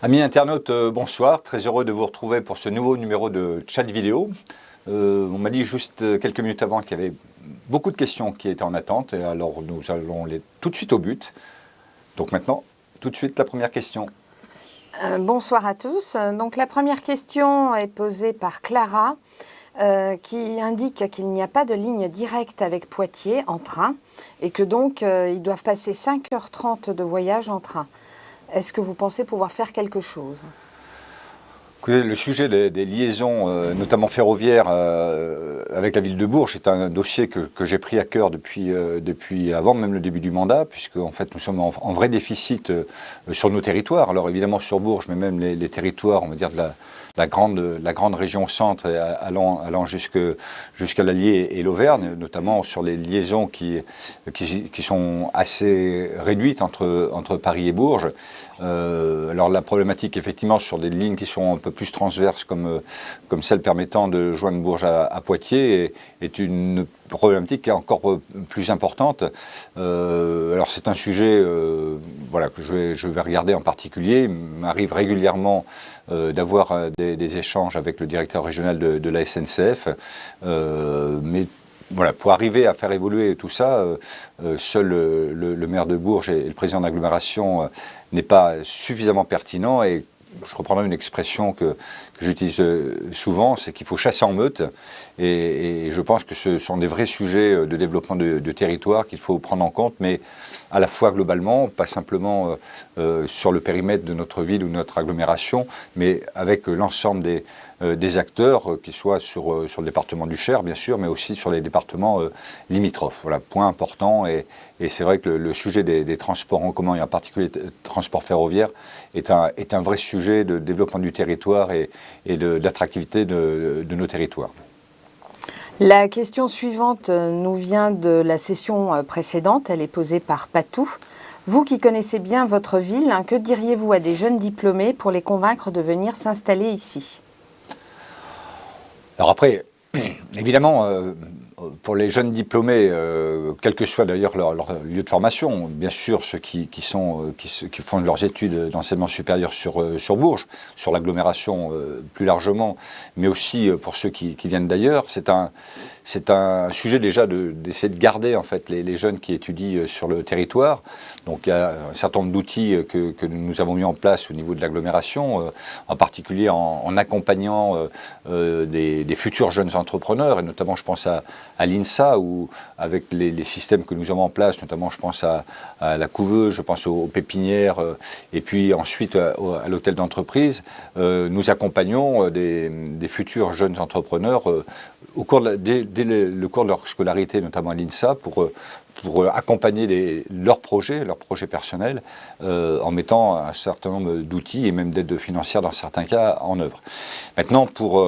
Amis internautes, bonsoir. Très heureux de vous retrouver pour ce nouveau numéro de chat vidéo. On m'a dit juste quelques minutes avant qu'il y avait beaucoup de questions qui étaient en attente. Et alors nous allons aller tout de suite au but. Donc maintenant, tout de suite la première question. Bonsoir à tous. Donc la première question est posée par Clara qui indique qu'il n'y a pas de ligne directe avec Poitiers en train et que donc ils doivent passer 5h30 de voyage en train. Est-ce que vous pensez pouvoir faire quelque chose ? Le sujet des liaisons, notamment ferroviaires, avec la ville de Bourges, est un dossier que j'ai pris à cœur depuis avant même le début du mandat, puisque en fait nous sommes en vrai déficit sur nos territoires. Alors évidemment sur Bourges, mais même les territoires, on va dire de la grande région centre allant jusqu'à l'Allier et l'Auvergne, notamment sur les liaisons qui sont assez réduites entre Paris et Bourges. Alors la problématique effectivement sur des lignes qui sont un peu plus transverses comme celle permettant de joindre Bourges à Poitiers est une problématique qui est encore plus importante. Alors c'est un sujet que je vais regarder en particulier. Il m'arrive régulièrement d'avoir des échanges avec le directeur régional de la SNCF, mais voilà, pour arriver à faire évoluer tout ça, seul le maire de Bourges et le président d'agglomération n'est pas suffisamment pertinent. Et je reprendrai une expression que j'utilise souvent, c'est qu'il faut chasser en meute. Et je pense que ce sont des vrais sujets de développement de territoire qu'il faut prendre en compte, mais à la fois globalement, pas simplement sur le périmètre de notre ville ou de notre agglomération, mais avec l'ensemble des acteurs, qu'ils soient sur le département du Cher, bien sûr, mais aussi sur les départements limitrophes. Voilà, point important. Et c'est vrai que le sujet des transports en commun, et en particulier des transports ferroviaires, est un vrai sujet de développement du territoire et d'attractivité de nos territoires. La question suivante nous vient de la session précédente. Elle est posée par Patou. Vous qui connaissez bien votre ville, que diriez-vous à des jeunes diplômés pour les convaincre de venir s'installer ici ? Alors après, évidemment, pour les jeunes diplômés, quel que soit d'ailleurs leur lieu de formation, bien sûr ceux qui font leurs études d'enseignement supérieur sur Bourges, sur l'agglomération plus largement, mais aussi pour ceux qui viennent d'ailleurs, c'est un sujet déjà d'essayer de garder en fait les jeunes qui étudient sur le territoire. Donc il y a un certain nombre d'outils que nous avons mis en place au niveau de l'agglomération, en particulier en accompagnant des futurs jeunes entrepreneurs, et notamment je pense à l'INSA, où avec les systèmes que nous avons en place, notamment je pense à la couveuse, je pense aux pépinières, et puis ensuite à l'hôtel d'entreprise, nous accompagnons des futurs jeunes entrepreneurs dès le cours de leur scolarité, notamment à l'INSA, pour accompagner leurs projets personnels, en mettant un certain nombre d'outils et même d'aides financières dans certains cas en œuvre. Maintenant, pour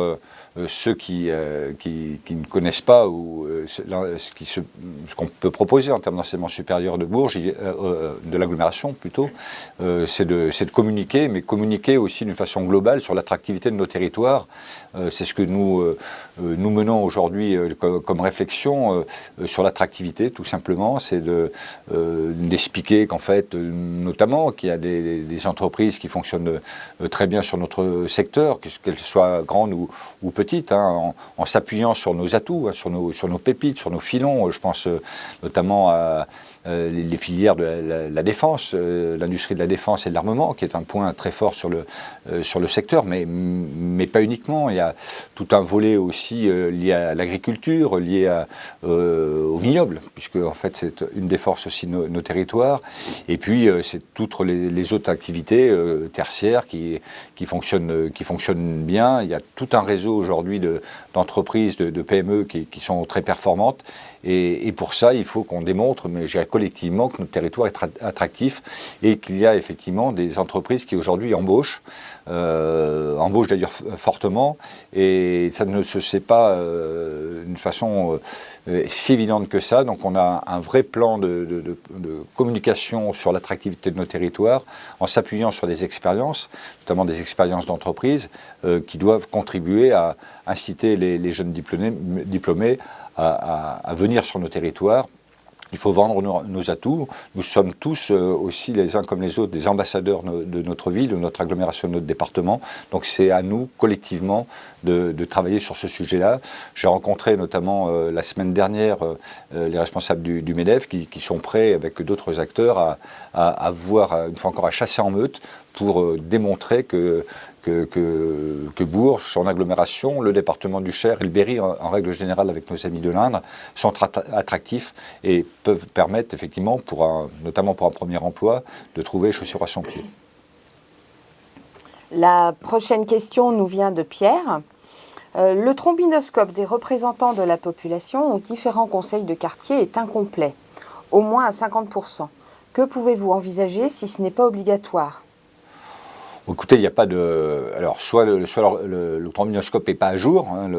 ceux qui ne connaissent pas ou ce qu'on peut proposer en termes d'enseignement supérieur de Bourges, de l'agglomération plutôt, c'est de communiquer, mais communiquer aussi d'une façon globale sur l'attractivité de nos territoires. C'est ce que nous menons aujourd'hui comme réflexion sur l'attractivité, tout simplement. C'est d'expliquer qu'en fait, notamment, qu'il y a des entreprises qui fonctionnent très bien sur notre secteur, qu'elles soient grandes ou petites, en s'appuyant sur nos atouts, sur nos pépites, sur nos filons. Je pense notamment à les filières de la défense, l'industrie de la défense et de l'armement, qui est un point très fort sur le secteur, mais pas uniquement. Il y a tout un volet aussi lié à l'agriculture, lié au vignoble, puisque en fait c'est une des forces aussi de nos territoires. Et puis c'est toutes les autres activités tertiaires qui fonctionnent bien. Il y a tout un réseau aujourd'hui d'entreprises, de PME qui sont très performantes. Et pour ça, il faut qu'on démontre, mais je dirais collectivement, que notre territoire est attractif et qu'il y a effectivement des entreprises qui aujourd'hui embauchent d'ailleurs fortement, et ça ne se sait pas d'une façon si évidente que ça. Donc on a un vrai plan de communication sur l'attractivité de nos territoires en s'appuyant sur des expériences, notamment des expériences d'entreprise qui doivent contribuer à inciter les jeunes diplômés à venir sur nos territoires Il faut vendre nos atouts. Nous sommes tous aussi, les uns comme les autres, des ambassadeurs de notre ville, de notre agglomération, de notre département. Donc c'est à nous, collectivement, de travailler sur ce sujet-là. J'ai rencontré notamment la semaine dernière les responsables du MEDEF qui sont prêts, avec d'autres acteurs, à voir, une fois encore, à chasser en meute pour démontrer que Bourges, son agglomération, le département du Cher et le Berry, en règle générale avec nos amis de l'Indre, sont attractifs et peuvent permettre effectivement, notamment pour un premier emploi, de trouver chaussures à son pied. La prochaine question nous vient de Pierre. Le trombinoscope des représentants de la population aux différents conseils de quartier est incomplet, au moins à 50%. Que pouvez-vous envisager si ce n'est pas obligatoire ? Écoutez, il n'y a pas de... Alors, soit le trombinoscope n'est pas à jour, hein,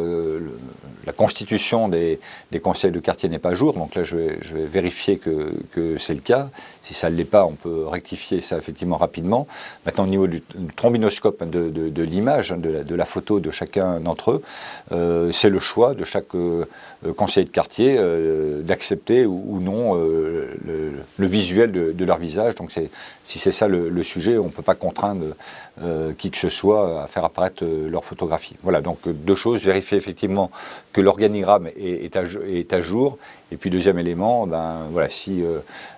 la constitution des conseils de quartier n'est pas à jour, donc là, je vais vérifier que c'est le cas. Si ça ne l'est pas, on peut rectifier ça effectivement rapidement. Maintenant, au niveau du trombinoscope, de l'image, de la photo de chacun d'entre eux, c'est le choix de chaque conseiller de quartier d'accepter ou non le visuel de leur visage. Donc, si c'est ça le sujet, on ne peut pas contraindre qui que ce soit à faire apparaître leur photographie. Voilà, donc deux choses, vérifier effectivement que l'organigramme est à jour, et puis deuxième élément, voilà, si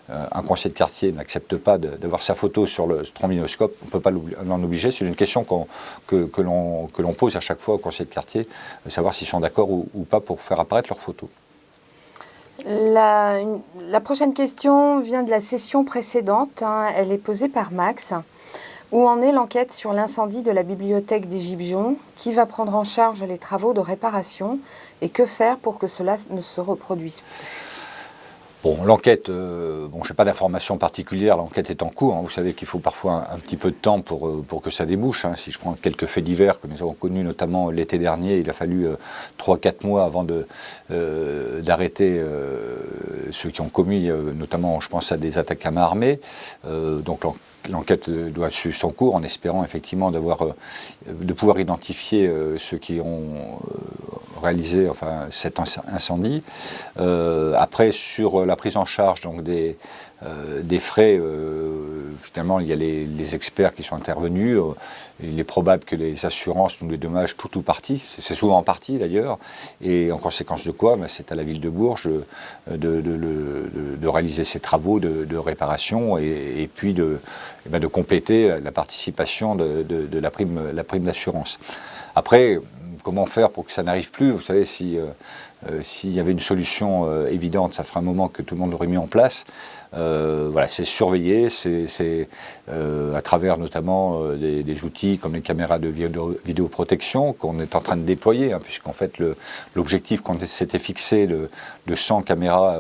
un conseiller de quartier n'accepte pas d'avoir sa photo sur le trombinoscope, on ne peut pas l'en obliger, c'est une question que l'on pose à chaque fois aux conseillers de quartier, savoir s'ils sont d'accord ou pas pour faire apparaître leur photo. La prochaine question vient de la session précédente, hein, elle est posée par Max. Où en est l'enquête sur l'incendie de la bibliothèque des Gibjons? Qui va prendre en charge les travaux de réparation? Et que faire pour que cela ne se reproduise plus? Bon, l'enquête, je n'ai pas d'informations particulières, l'enquête est en cours. Hein. Vous savez qu'il faut parfois un petit peu de temps pour que ça débouche. Hein. Si je prends quelques faits divers que nous avons connus, notamment l'été dernier, il a fallu 3-4 mois avant d'arrêter ceux qui ont commis, notamment, je pense à des attaques à main armée. Donc l'enquête doit suivre son cours en espérant effectivement de pouvoir identifier ceux qui ont réalisé cet incendie. Après, sur la prise en charge donc, des frais, finalement, il y a les experts qui sont intervenus. Il est probable que les assurances nous dédommagent tout ou partie. C'est souvent en partie d'ailleurs. Et en conséquence de quoi, c'est à la ville de Bourges de réaliser ces travaux de réparation et puis de compléter la participation de la prime d'assurance. Après, comment faire pour que ça n'arrive plus? Vous savez, s'il y avait une solution évidente, ça ferait un moment que tout le monde l'aurait mis en place. Voilà, c'est surveillé, c'est à travers notamment des outils comme les caméras de vidéoprotection qu'on est en train de déployer, hein, puisqu'en fait l'objectif qu'on s'était fixé de 100 caméras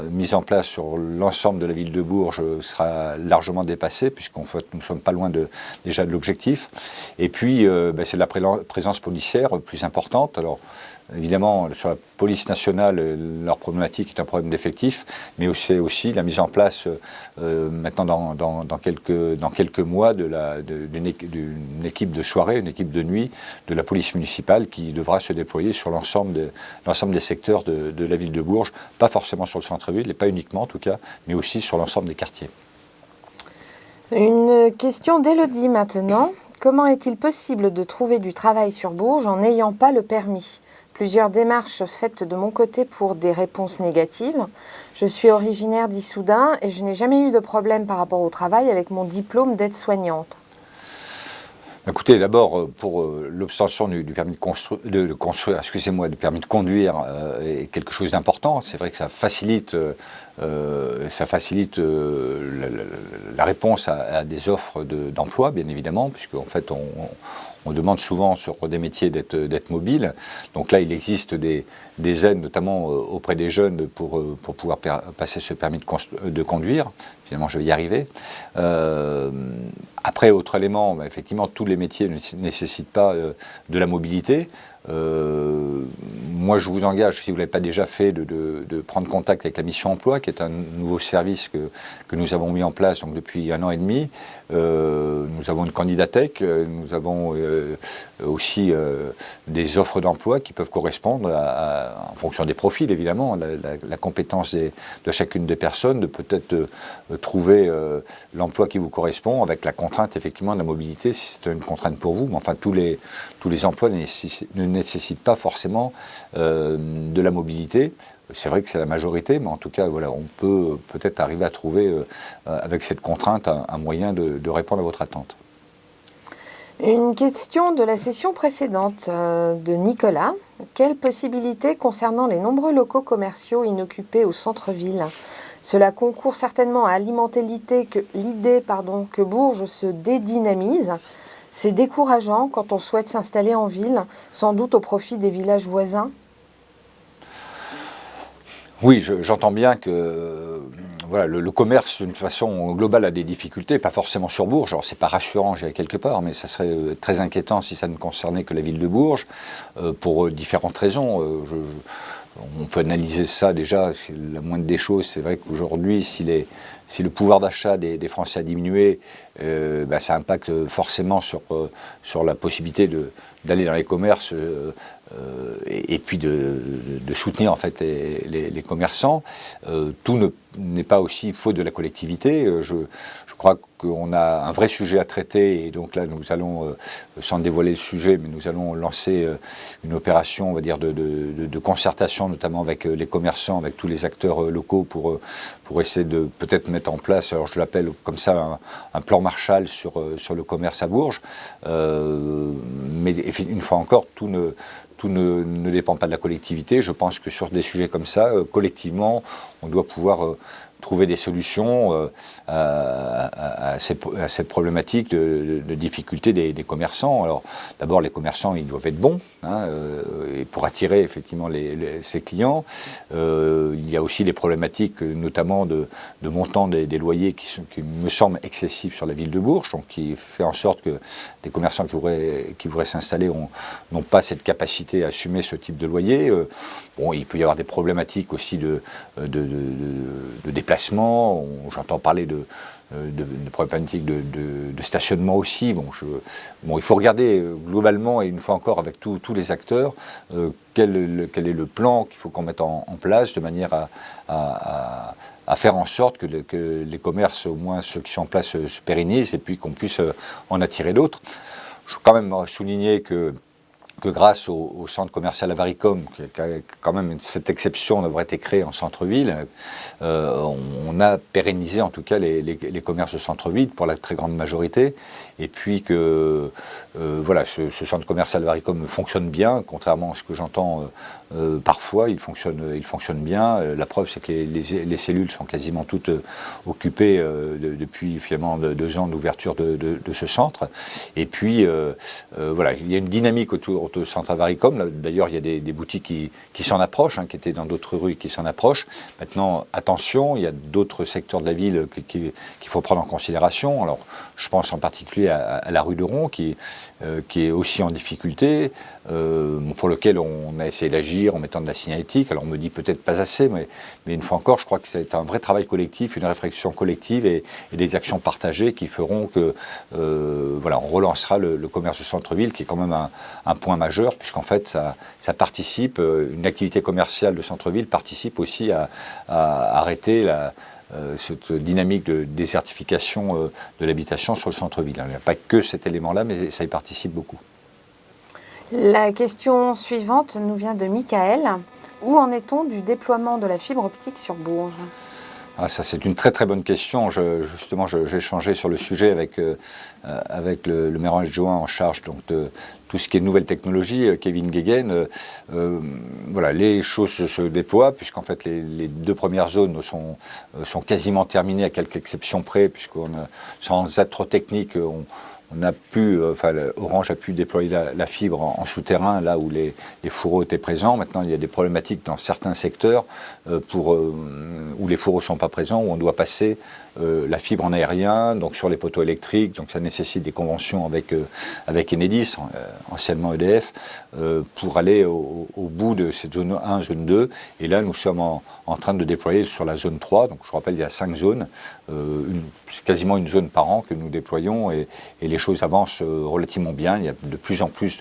mises en place sur l'ensemble de la ville de Bourges sera largement dépassé, puisqu'en fait nous ne sommes pas loin déjà de l'objectif. Et puis c'est de la présence policière plus importante. Alors, évidemment, sur la police nationale, leur problématique est un problème d'effectifs, mais c'est aussi la mise en place, maintenant dans quelques mois, d'une équipe de soirée, une équipe de nuit de la police municipale qui devra se déployer sur l'ensemble des secteurs de la ville de Bourges, pas forcément sur le centre-ville, et pas uniquement en tout cas, mais aussi sur l'ensemble des quartiers. Une question d'Élodie maintenant. Comment est-il possible de trouver du travail sur Bourges en n'ayant pas le permis ? Plusieurs démarches faites de mon côté pour des réponses négatives. Je suis originaire d'Issoudun et je n'ai jamais eu de problème par rapport au travail avec mon diplôme d'aide-soignante. Écoutez, d'abord, pour l'obtention du permis du permis de conduire est quelque chose d'important. C'est vrai que ça facilite la réponse à des offres d'emploi, bien évidemment, puisqu'en fait, on demande souvent sur des métiers d'être mobile. Donc là, il existe des aides, notamment auprès des jeunes, pour pouvoir passer ce permis de conduire. Finalement, je vais y arriver. Après, autre élément, effectivement, tous les métiers ne nécessitent pas de la mobilité. moi, je vous engage, si vous ne l'avez pas déjà fait, de prendre contact avec la Mission Emploi, qui est un nouveau service que nous avons mis en place donc, depuis 1 an et demi. Nous avons une candidatech, nous avons aussi des offres d'emploi qui peuvent correspondre en fonction des profils, évidemment, la compétence de chacune des personnes, de peut-être trouver l'emploi qui vous correspond, avec la contrainte, effectivement, de la mobilité, si c'est une contrainte pour vous. Mais enfin, tous les emplois ne nécessitent pas forcément de la mobilité. C'est vrai que c'est la majorité, mais en tout cas, voilà, on peut peut-être arriver à trouver, avec cette contrainte, un moyen de répondre à votre attente. Une question de la session précédente de Nicolas. Quelles possibilités concernant les nombreux locaux commerciaux inoccupés au centre-ville? Cela concourt certainement à alimenter l'idée que Bourges se dédynamise. C'est décourageant quand on souhaite s'installer en ville, sans doute au profit des villages voisins. Oui, j'entends bien que voilà, le commerce, d'une façon globale, a des difficultés, pas forcément sur Bourges. Alors, c'est pas rassurant, j'irai quelque part, mais ça serait très inquiétant si ça ne concernait que la ville de Bourges, pour différentes raisons. On peut analyser ça déjà, la moindre des choses. C'est vrai qu'aujourd'hui, si le pouvoir d'achat des Français a diminué, ça impacte forcément sur la possibilité d'aller dans les commerces et puis de soutenir en fait les commerçants. Tout n'est pas aussi faute de la collectivité. Je crois qu'on a un vrai sujet à traiter et donc là nous allons, sans dévoiler le sujet, mais nous allons lancer une opération, on va dire, de concertation, notamment avec les commerçants, avec tous les acteurs locaux pour essayer de peut-être mettre en place, alors je l'appelle comme ça, un plan Marshall sur le commerce à Bourges. Mais une fois encore, tout ne dépend pas de la collectivité. Je pense que sur des sujets comme ça, collectivement, on doit pouvoir trouver des solutions à cette problématique de difficulté des commerçants. Alors, d'abord, les commerçants, ils doivent être bons, et pour attirer effectivement ces clients. Il y a aussi les problématiques, notamment de montant des loyers qui me semblent excessifs sur la ville de Bourges, donc qui fait en sorte que des commerçants qui voudraient s'installer n'ont pas cette capacité à assumer ce type de loyer. Bon, il peut y avoir des problématiques aussi de déplacement. J'entends parler de problématiques de stationnement aussi. Bon, il faut regarder globalement, et une fois encore avec tous les acteurs, quel est le plan qu'il faut qu'on mette en place de manière à faire en sorte que les commerces, au moins ceux qui sont en place, se pérennisent et puis qu'on puisse en attirer d'autres. Je veux quand même souligner que grâce au centre commercial Avaricom, qui a quand même cette exception d'avoir été créé en centre-ville, on a pérennisé en tout cas les commerces de centre-ville pour la très grande majorité, et puis que voilà, ce centre commercial Avaricom fonctionne bien, contrairement à ce que j'entends parfois, il fonctionne bien. La preuve, c'est que les cellules sont quasiment toutes occupées depuis finalement 2 ans d'ouverture de ce centre. Et puis, voilà, il y a une dynamique autour de centre Avaricom. D'ailleurs, il y a des boutiques qui s'en approchent, qui étaient dans d'autres rues qui s'en approchent. Maintenant, attention, il y a d'autres secteurs de la ville qu'il faut prendre en considération. Alors, je pense en particulier à la rue de Ron, qui est aussi en difficulté, pour lequel on a essayé d'agir en mettant de la signalétique. Alors on me dit peut-être pas assez, mais une fois encore, je crois que c'est un vrai travail collectif, une réflexion collective et des actions partagées qui feront que voilà, on relancera le commerce du centre-ville, qui est quand même un point majeur, puisqu'en fait ça participe, une activité commerciale de centre-ville participe aussi à arrêter cette dynamique de désertification de l'habitation sur le centre-ville. Il n'y a pas que cet élément-là, mais ça y participe beaucoup. La question suivante nous vient de Michael. Où en est-on du déploiement de la fibre optique sur Bourges ? Ça, c'est une très très bonne question. Justement, j'ai échangé sur le sujet avec le maire adjoint en charge donc, de tout ce qui est nouvelles technologies, Kevin Guéguen. Voilà, les choses se déploient, puisqu'en fait les 2 premières zones sont quasiment terminées, à quelques exceptions près, sans être trop technique, Orange a pu déployer la fibre en souterrain, là où les fourreaux étaient présents. Maintenant, il y a des problématiques dans certains secteurs où les fourreaux ne sont pas présents, où on doit passer la fibre en aérien, donc sur les poteaux électriques, donc ça nécessite des conventions avec Enedis, anciennement EDF, pour aller au bout de cette zone 1, zone 2. Et là, nous sommes en train de déployer sur la zone 3. Donc, je rappelle, il y a 5 zones, c'est quasiment une zone par an que nous déployons et les choses avancent relativement bien. Il y a de plus en plus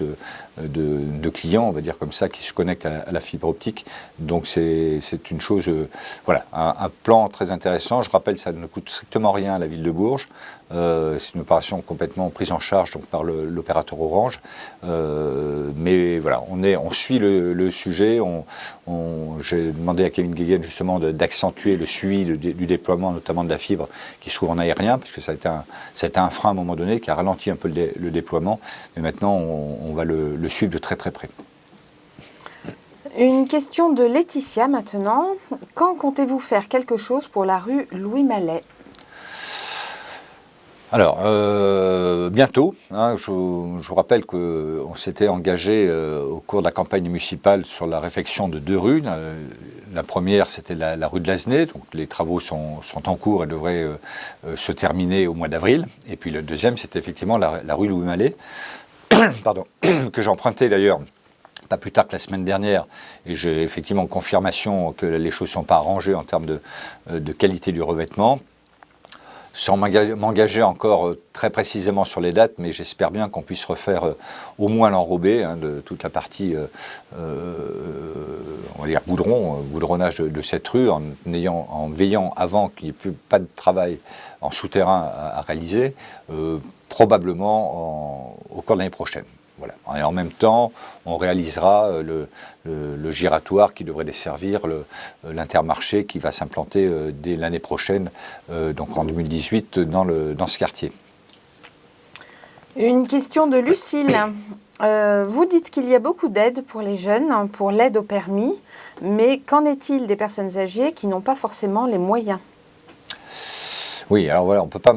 de clients, on va dire comme ça, qui se connectent à la fibre optique. Donc, c'est une chose, voilà, un plan très intéressant. Je rappelle, ça ne coûte strictement rien à la ville de Bourges. C'est une opération complètement prise en charge donc, par l'opérateur Orange. Mais voilà, on suit le sujet. J'ai demandé à Kevin Guéguen justement d'accentuer le suivi du déploiement, notamment de la fibre qui se trouve en aérien, puisque ça a été un frein à un moment donné qui a ralenti un peu le déploiement. Mais maintenant, on va le suivre de très très près. Une question de Laetitia maintenant. Quand comptez-vous faire quelque chose pour la rue Louis Mallet ? Alors, bientôt, hein, je vous rappelle qu'on s'était engagé au cours de la campagne municipale sur la réfection de 2 rues. La première, c'était la rue de Lasnais, donc les travaux sont en cours et devraient se terminer au mois d'avril. Et puis le deuxième, c'était effectivement la rue Louis Mallet, pardon, que j'ai emprunté d'ailleurs pas plus tard que la semaine dernière, et j'ai effectivement confirmation que les choses ne sont pas arrangées en termes de qualité du revêtement. Sans m'engager encore très précisément sur les dates, mais j'espère bien qu'on puisse refaire au moins l'enrobé de toute la partie, on va dire goudronnage de cette rue, en veillant avant qu'il n'y ait plus pas de travail en souterrain à réaliser, probablement au cours de l'année prochaine. Voilà. Et en même temps, on réalisera le giratoire qui devrait desservir l'Intermarché qui va s'implanter dès l'année prochaine, donc en 2018, dans ce quartier. Une question de Lucille. Vous dites qu'il y a beaucoup d'aides pour les jeunes, pour l'aide au permis, mais qu'en est-il des personnes âgées qui n'ont pas forcément les moyens ? Oui, alors voilà, on ne peut pas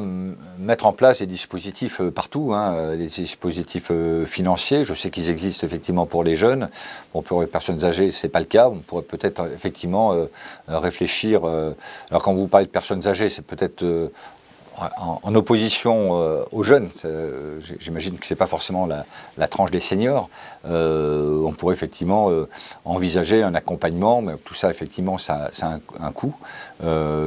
mettre en place des dispositifs partout, des dispositifs financiers. Je sais qu'ils existent effectivement pour les jeunes. Bon, pour les personnes âgées, ce n'est pas le cas. On pourrait peut-être effectivement réfléchir. Alors quand vous parlez de personnes âgées, c'est peut-être en opposition aux jeunes. J'imagine que ce n'est pas forcément la tranche des seniors. On pourrait effectivement envisager un accompagnement, mais tout ça effectivement ça a un coût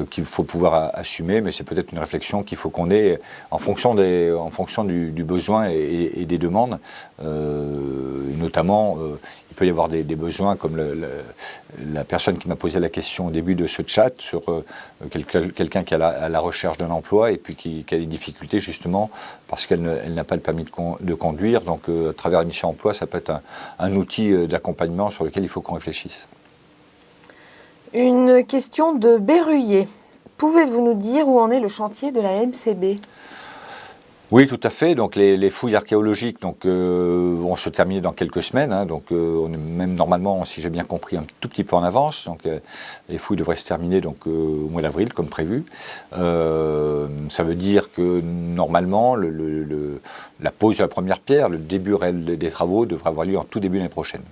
qu'il faut pouvoir assumer, mais c'est peut-être une réflexion qu'il faut qu'on ait en fonction du besoin et des demandes, notamment il peut y avoir des besoins comme la personne qui m'a posé la question au début de ce chat sur quelqu'un qui est à la recherche d'un emploi et puis qui a des difficultés justement parce qu'elle n'a pas le permis de conduire. Donc à travers la mission emploi, ça peut être un outil d'accompagnement sur lequel il faut qu'on réfléchisse. Une question de Berruyer. Pouvez-vous nous dire où en est le chantier de la MCB ? Oui, tout à fait. Donc les fouilles archéologiques vont se terminer dans quelques semaines. On est même normalement, si j'ai bien compris, un tout petit peu en avance. Donc les fouilles devraient se terminer au mois d'avril, comme prévu. Ça veut dire que normalement, la pose de la première pierre, le début réel des travaux, devrait avoir lieu en tout début de l'année prochaine.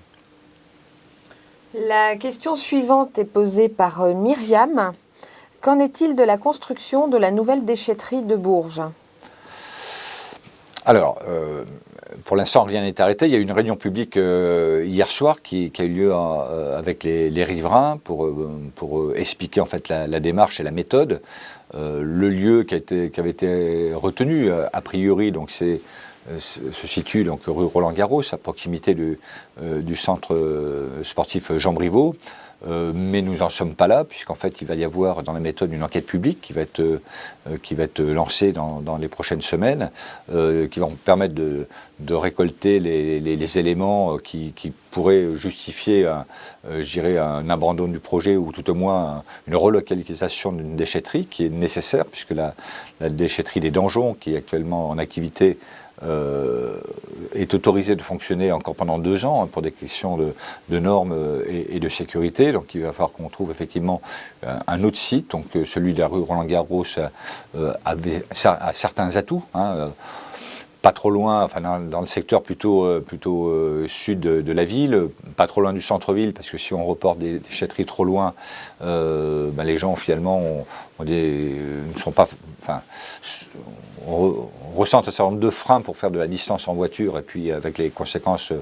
La question suivante est posée par Myriam. Qu'en est-il de la construction de la nouvelle déchetterie de Bourges ? Alors, pour l'instant, rien n'est arrêté. Il y a eu une réunion publique hier soir qui a eu lieu avec les riverains pour expliquer en fait la démarche et la méthode. Le lieu qui avait été retenu, a priori, donc se situe donc rue Roland-Garros, à proximité du centre sportif Jean Briveau. Mais nous n'en sommes pas là, puisqu'en fait, il va y avoir dans la méthode une enquête publique qui va être lancée dans les prochaines semaines, qui va permettre de récolter les éléments qui pourraient justifier, un abandon du projet ou tout au moins une relocalisation d'une déchetterie qui est nécessaire, puisque la déchetterie des Donjons, qui est actuellement en activité, est autorisé de fonctionner encore pendant 2 ans pour des questions de normes et de sécurité. Donc il va falloir qu'on trouve effectivement un autre site. Donc celui de la rue Roland-Garros a certains atouts. Pas trop loin, enfin dans le secteur plutôt sud de la ville, pas trop loin du centre-ville, parce que si on reporte des déchetteries trop loin, les gens finalement ne sont pas, enfin, on ressent un certain nombre de freins pour faire de la distance en voiture et puis avec les conséquences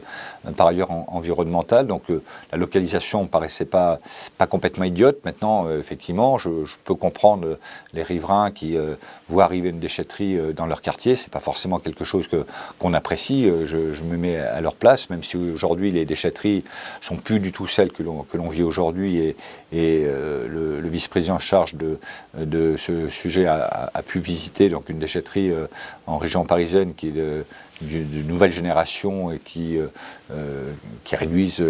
par ailleurs environnementales. Donc la localisation ne paraissait pas complètement idiote. Maintenant, effectivement, je peux comprendre les riverains qui voient arriver une déchetterie dans leur quartier. C'est pas forcément quelque chose qu'on apprécie. Je me mets à leur place, même si aujourd'hui les déchetteries sont plus du tout celles que l'on vit aujourd'hui et le vice-président en charge de ce sujet a pu visiter donc une déchetterie en région parisienne qui est d'une nouvelle génération et qui réduisent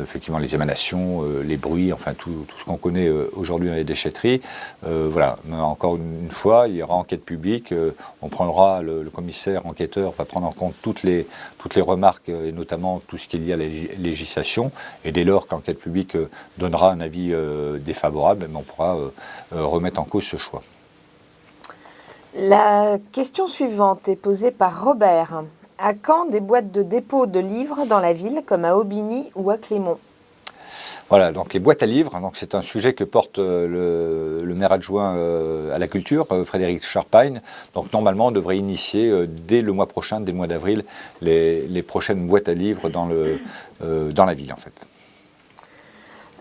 effectivement les émanations, les bruits, enfin tout ce qu'on connaît aujourd'hui dans les déchetteries. Voilà, mais encore une fois, il y aura enquête publique, on prendra, le commissaire enquêteur va prendre en compte toutes les remarques et notamment tout ce qui est lié à la législation, et dès lors qu'enquête publique donnera un avis défavorable, on pourra remettre en cause ce choix. La question suivante est posée par Robert. À quand des boîtes de dépôt de livres dans la ville, comme à Aubigny ou à Clémont? Voilà, donc les boîtes à livres, donc c'est un sujet que porte le maire adjoint à la culture, Frédéric Scharpine. Donc normalement, on devrait initier dès le mois prochain, dès le mois d'avril, les prochaines boîtes à livres dans la ville en fait.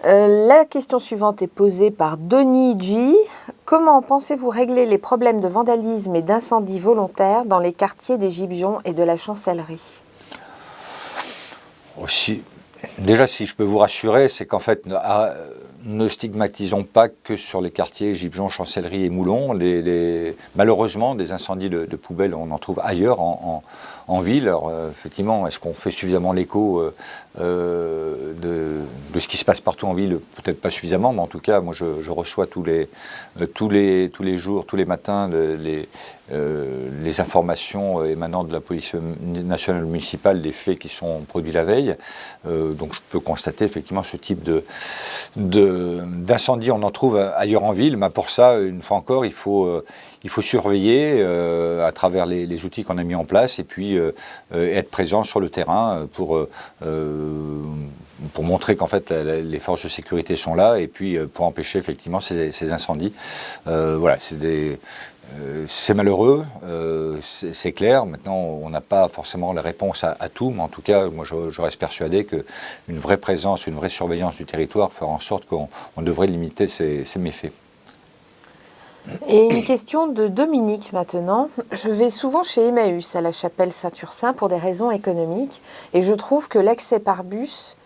La question suivante est posée par Denis G. Comment pensez-vous régler les problèmes de vandalisme et d'incendie volontaire dans les quartiers des Gibjons et de la Chancellerie? Déjà, si je peux vous rassurer, c'est qu'en fait, ne stigmatisons pas que sur les quartiers Gibjons, Chancellerie et Moulons. Malheureusement, des incendies de poubelles, on en trouve ailleurs en ville. Alors, effectivement, est-ce qu'on fait suffisamment l'écho de ce qui se passe partout en ville? Peut-être pas suffisamment, mais en tout cas, moi, je reçois tous les jours, tous les matins, les informations émanant de la police nationale municipale des faits qui sont produits la veille. Donc je peux constater effectivement ce type d'incendie, on en trouve ailleurs en ville, mais pour ça, une fois encore, il faut surveiller à travers les outils qu'on a mis en place et puis être présent sur le terrain pour montrer qu'en fait les forces de sécurité sont là et puis pour empêcher effectivement ces incendies. Voilà, c'est malheureux, c'est clair. Maintenant, on n'a pas forcément la réponse à tout, mais en tout cas, moi, je reste persuadé qu'une vraie présence, une vraie surveillance du territoire fera en sorte qu'on devrait limiter ces méfaits. Et une question de Dominique maintenant. Je vais souvent chez Emmaüs à la chapelle Saint-Ursin pour des raisons économiques et je trouve que l'accès par bus,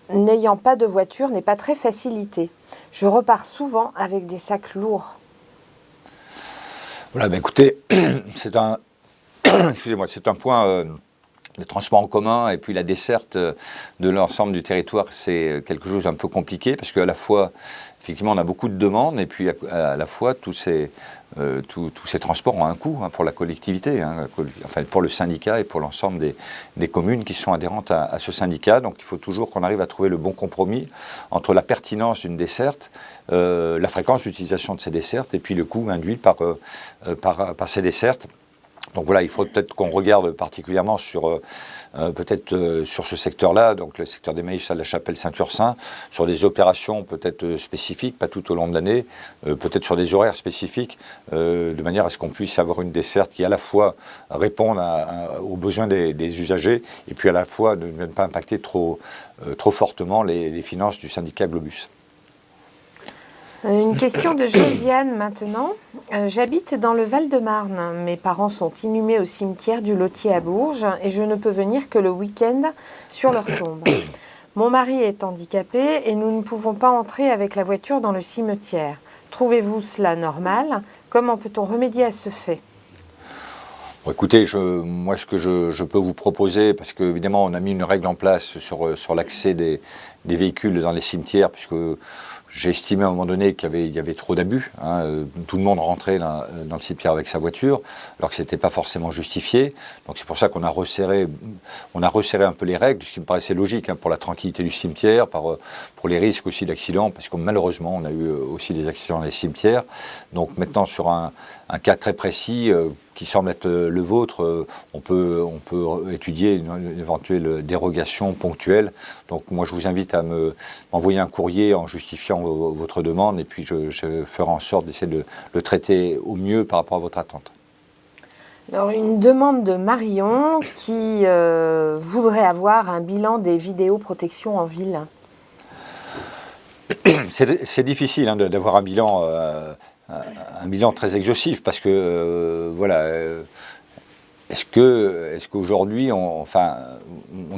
n'ayant pas de voiture, n'est pas très facilité. Je repars souvent avec des sacs lourds. Voilà, ben écoutez, c'est un point, les transports en commun et puis la desserte de l'ensemble du territoire, c'est quelque chose d'un peu compliqué parce qu'à la fois, effectivement, on a beaucoup de demandes et puis à la fois, tous ces transports ont un coût pour la collectivité, enfin pour le syndicat et pour l'ensemble des communes qui sont adhérentes à ce syndicat. Donc il faut toujours qu'on arrive à trouver le bon compromis entre la pertinence d'une desserte, la fréquence d'utilisation de ces dessertes et puis le coût induit par ces dessertes. Donc voilà, il faut peut-être qu'on regarde particulièrement sur ce secteur-là, donc le secteur d'Emmaüs à la chapelle Saint-Ursin, sur des opérations peut-être spécifiques, pas tout au long de l'année, peut-être sur des horaires spécifiques, de manière à ce qu'on puisse avoir une desserte qui à la fois réponde aux besoins des usagers et puis à la fois ne vienne pas impacter trop fortement les finances du syndicat Globus. Une question de Josiane maintenant. J'habite dans le Val-de-Marne. Mes parents sont inhumés au cimetière du Lotier à Bourges et je ne peux venir que le week-end sur leur tombe. Mon mari est handicapé et nous ne pouvons pas entrer avec la voiture dans le cimetière. Trouvez-vous cela normal? Comment peut-on remédier à ce fait? Bon, écoutez, moi ce que je peux vous proposer, parce qu'évidemment on a mis une règle en place sur l'accès des véhicules dans les cimetières, puisque j'ai estimé à un moment donné qu'il y avait trop d'abus. Tout le monde rentrait dans le cimetière avec sa voiture, alors que ce n'était pas forcément justifié. Donc c'est pour ça qu'on a resserré un peu les règles, ce qui me paraissait logique pour la tranquillité du cimetière, pour les risques aussi d'accidents, parce que malheureusement on a eu aussi des accidents dans les cimetières. Donc maintenant sur un un cas très précis qui semble être le vôtre, on peut étudier une éventuelle dérogation ponctuelle. Donc moi je vous invite à m'envoyer un courrier en justifiant votre demande et puis je ferai en sorte d'essayer de le traiter au mieux par rapport à votre attente. Alors, une demande de Marion qui voudrait avoir un bilan des vidéoprotections en ville. C'est difficile d'avoir un bilan très exhaustif parce que est-ce qu'aujourd'hui, on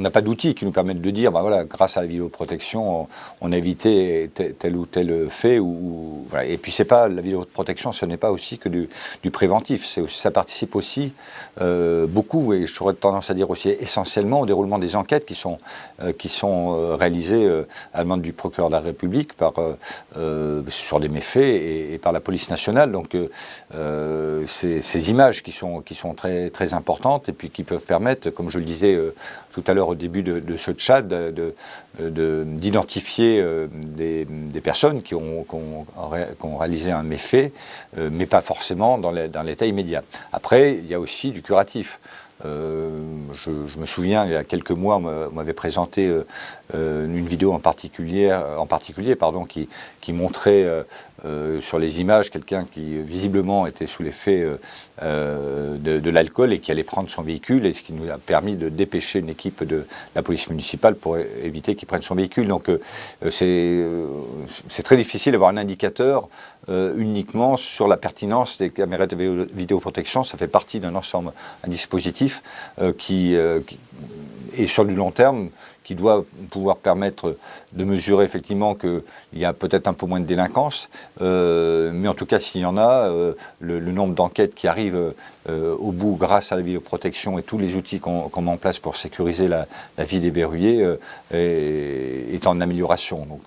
n'a pas d'outils qui nous permettent de dire, grâce à la vidéoprotection, on a évité tel ou tel fait. Voilà. Et puis, la vidéoprotection, ce n'est pas aussi que du préventif. Ça participe aussi beaucoup, et j'aurais tendance à dire aussi essentiellement, au déroulement des enquêtes qui sont réalisées à la demande du procureur de la République sur des méfaits et par la police nationale. Donc, ces images qui sont très, très importantes et puis qui peuvent permettre, comme je le disais tout à l'heure au début de ce chat, d'identifier des personnes qui ont réalisé un méfait, mais pas forcément dans l'état immédiat. Après, il y a aussi du curatif. Je me souviens, il y a quelques mois, on m'avait présenté une vidéo en particulier qui montrait sur les images quelqu'un qui visiblement était sous l'effet de l'alcool et qui allait prendre son véhicule, et ce qui nous a permis de dépêcher une équipe de la police municipale pour éviter qu'il prenne son véhicule. Donc c'est très difficile d'avoir un indicateur uniquement sur la pertinence des caméras de vidéoprotection. Ça fait partie d'un ensemble, un dispositif qui est sur du long terme, qui doit pouvoir permettre de mesurer effectivement qu'il y a peut-être un peu moins de délinquance, mais en tout cas s'il y en a, le nombre d'enquêtes qui arrivent au bout grâce à la vidéoprotection et tous les outils qu'on met en place pour sécuriser la vie des verrouillés est en amélioration. Donc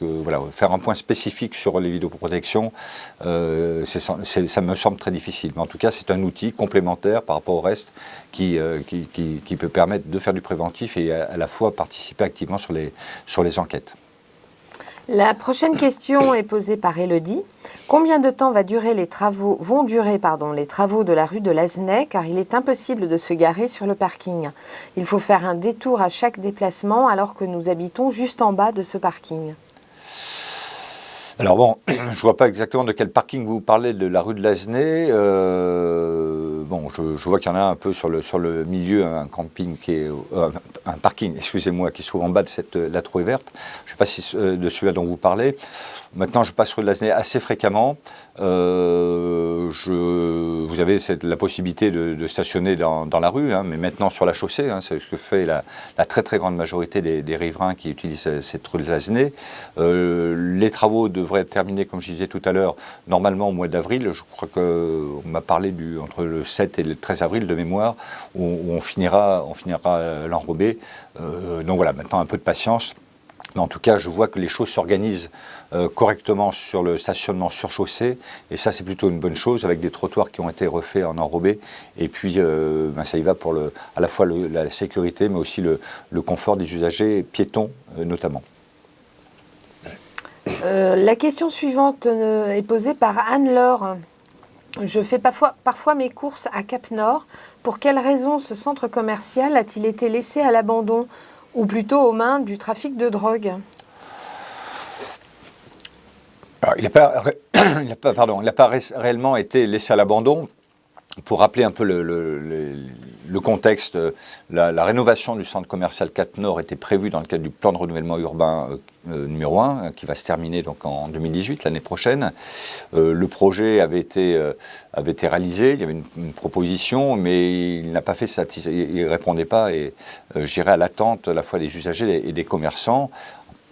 faire un point spécifique sur les vidéoprotections, ça me semble très difficile. Mais en tout cas, c'est un outil complémentaire par rapport au reste qui peut permettre de faire du préventif et à la fois participer activement sur les enquêtes. La prochaine question est posée par Élodie. Combien de temps vont durer les travaux de la rue de Lasnais, car il est impossible de se garer sur le parking. Il faut faire un détour à chaque déplacement alors que nous habitons juste en bas de ce parking. Alors bon, je ne vois pas exactement de quel parking vous parlez de la rue de Lasnais. Je vois qu'il y en a un peu sur le milieu, un camping un parking, excusez-moi, qui se trouve en bas de la trouée verte. Je ne sais pas si de celui-là dont vous parlez. Maintenant, je passe rue de Lasnais assez fréquemment. Vous avez la possibilité de stationner dans la rue, mais maintenant sur la chaussée. C'est ce que fait la très très grande majorité des riverains qui utilisent cette rue de Lasnais. Les travaux devraient être terminés, comme je disais tout à l'heure, normalement au mois d'avril. Je crois qu'on m'a parlé entre le 7 et le 13 avril de mémoire, où on finira l'enrobé. Donc voilà, maintenant un peu de patience. Mais en tout cas, je vois que les choses s'organisent correctement sur le stationnement sur chaussée, et ça c'est plutôt une bonne chose, avec des trottoirs qui ont été refaits en enrobé, et puis ça y va pour à la fois la sécurité, mais aussi le confort des usagers piétons notamment. La question suivante est posée par Anne-Laure. Je fais parfois mes courses à Cap-Nord. Pour quelle raison ce centre commercial a-t-il été laissé à l'abandon, ou plutôt aux mains du trafic de drogue? Alors, il n'a pas réellement été laissé à l'abandon. Pour rappeler un peu le contexte, la rénovation du centre commercial Cap-Nord était prévue dans le cadre du plan de renouvellement urbain numéro 1, qui va se terminer donc en 2018, l'année prochaine. Le projet avait été réalisé, il y avait une proposition, mais il n'a pas fait il ne répondait pas à l'attente à la fois des usagers et des commerçants.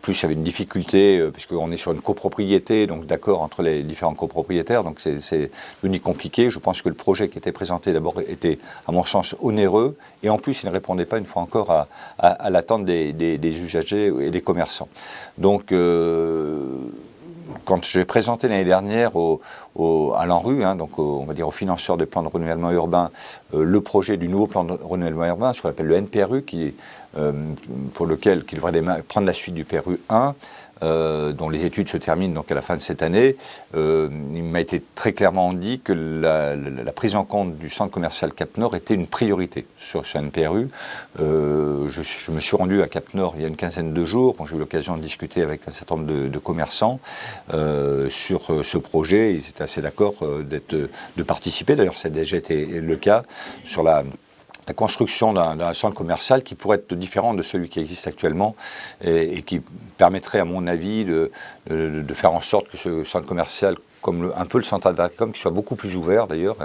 Plus, il y avait une difficulté, puisqu'on est sur une copropriété, donc d'accord entre les différents copropriétaires, donc c'est devenu compliqué. Je pense que le projet qui était présenté d'abord était, à mon sens, onéreux, et en plus, il ne répondait pas une fois encore à l'attente des usagers et des commerçants. Donc, quand j'ai présenté l'année dernière à l'ANRU, donc on va dire aux financeurs de plans de renouvellement urbain, le projet du nouveau plan de renouvellement urbain, ce qu'on appelle le NPRU, pour lequel il devrait prendre la suite du PRU 1, dont les études se terminent donc à la fin de cette année, il m'a été très clairement dit que la prise en compte du centre commercial Cap Nord était une priorité sur NPRU. Je me suis rendu à Cap Nord il y a une quinzaine de jours, j'ai eu l'occasion de discuter avec un certain nombre de commerçants sur ce projet. Ils étaient assez d'accord de participer, d'ailleurs ça a déjà été le cas, sur la construction d'un centre commercial qui pourrait être différent de celui qui existe actuellement et qui permettrait, à mon avis, de faire en sorte que ce centre commercial, comme un peu le centre Alvaricom, qui soit beaucoup plus ouvert d'ailleurs,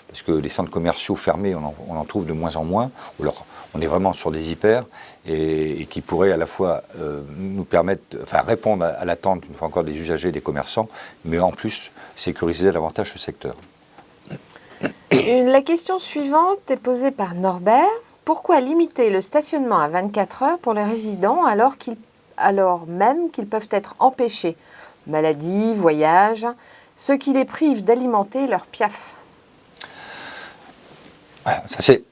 parce que les centres commerciaux fermés, on en trouve de moins en moins, ou alors on est vraiment sur des hyper, et qui pourrait à la fois nous permettre, enfin répondre à l'attente, une fois encore, des usagers et des commerçants, mais en plus sécuriser davantage ce secteur. La question suivante est posée par Norbert. Pourquoi limiter le stationnement à 24 heures pour les résidents alors même qu'ils peuvent être empêchés? Maladie, voyage, ce qui les prive d'alimenter leur piaf. Ça c'est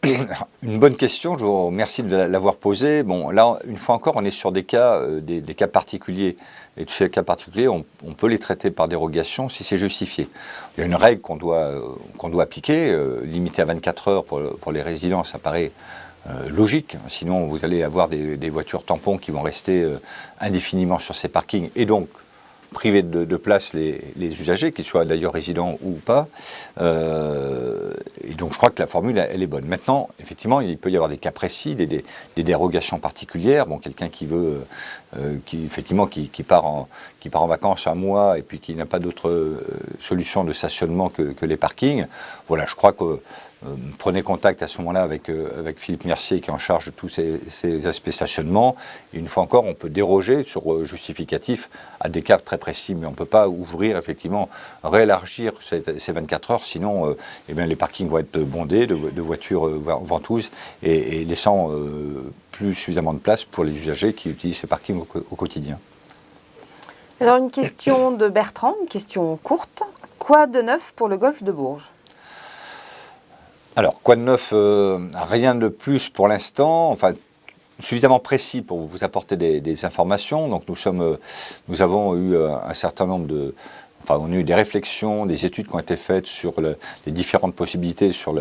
une bonne question, je vous remercie de l'avoir posée. Bon, là, une fois encore, on est sur des cas particuliers. Et tous ces cas particuliers, on peut les traiter par dérogation si c'est justifié. Il y a une règle qu'on doit appliquer, limitée à 24 heures pour les résidents, ça paraît logique. Sinon, vous allez avoir des voitures tampons qui vont rester indéfiniment sur ces parkings et donc priver de place les usagers, qu'ils soient d'ailleurs résidents ou pas. Et donc je crois que la formule, elle est bonne. Maintenant, effectivement, il peut y avoir des cas précis, des dérogations particulières. Bon, quelqu'un qui veut, qui part en vacances un mois et puis qui n'a pas d'autre solution de stationnement que les parkings. Voilà, je crois que prenez contact à ce moment-là avec Philippe Mercier qui est en charge de tous ces aspects stationnement. Et une fois encore, on peut déroger sur justificatif à des cas très précis, mais on ne peut pas ouvrir, effectivement, réélargir ces 24 heures, sinon les parkings vont être bondés de voitures ventouses et laissant plus suffisamment de place pour les usagers qui utilisent ces parkings au quotidien. Alors une question de Bertrand, une question courte. Quoi de neuf pour le golfe de Bourges ? Alors, quoi de neuf? Rien de plus pour l'instant, enfin suffisamment précis pour vous apporter des informations. Donc nous avons eu un certain nombre on a eu des réflexions, des études qui ont été faites sur les différentes possibilités sur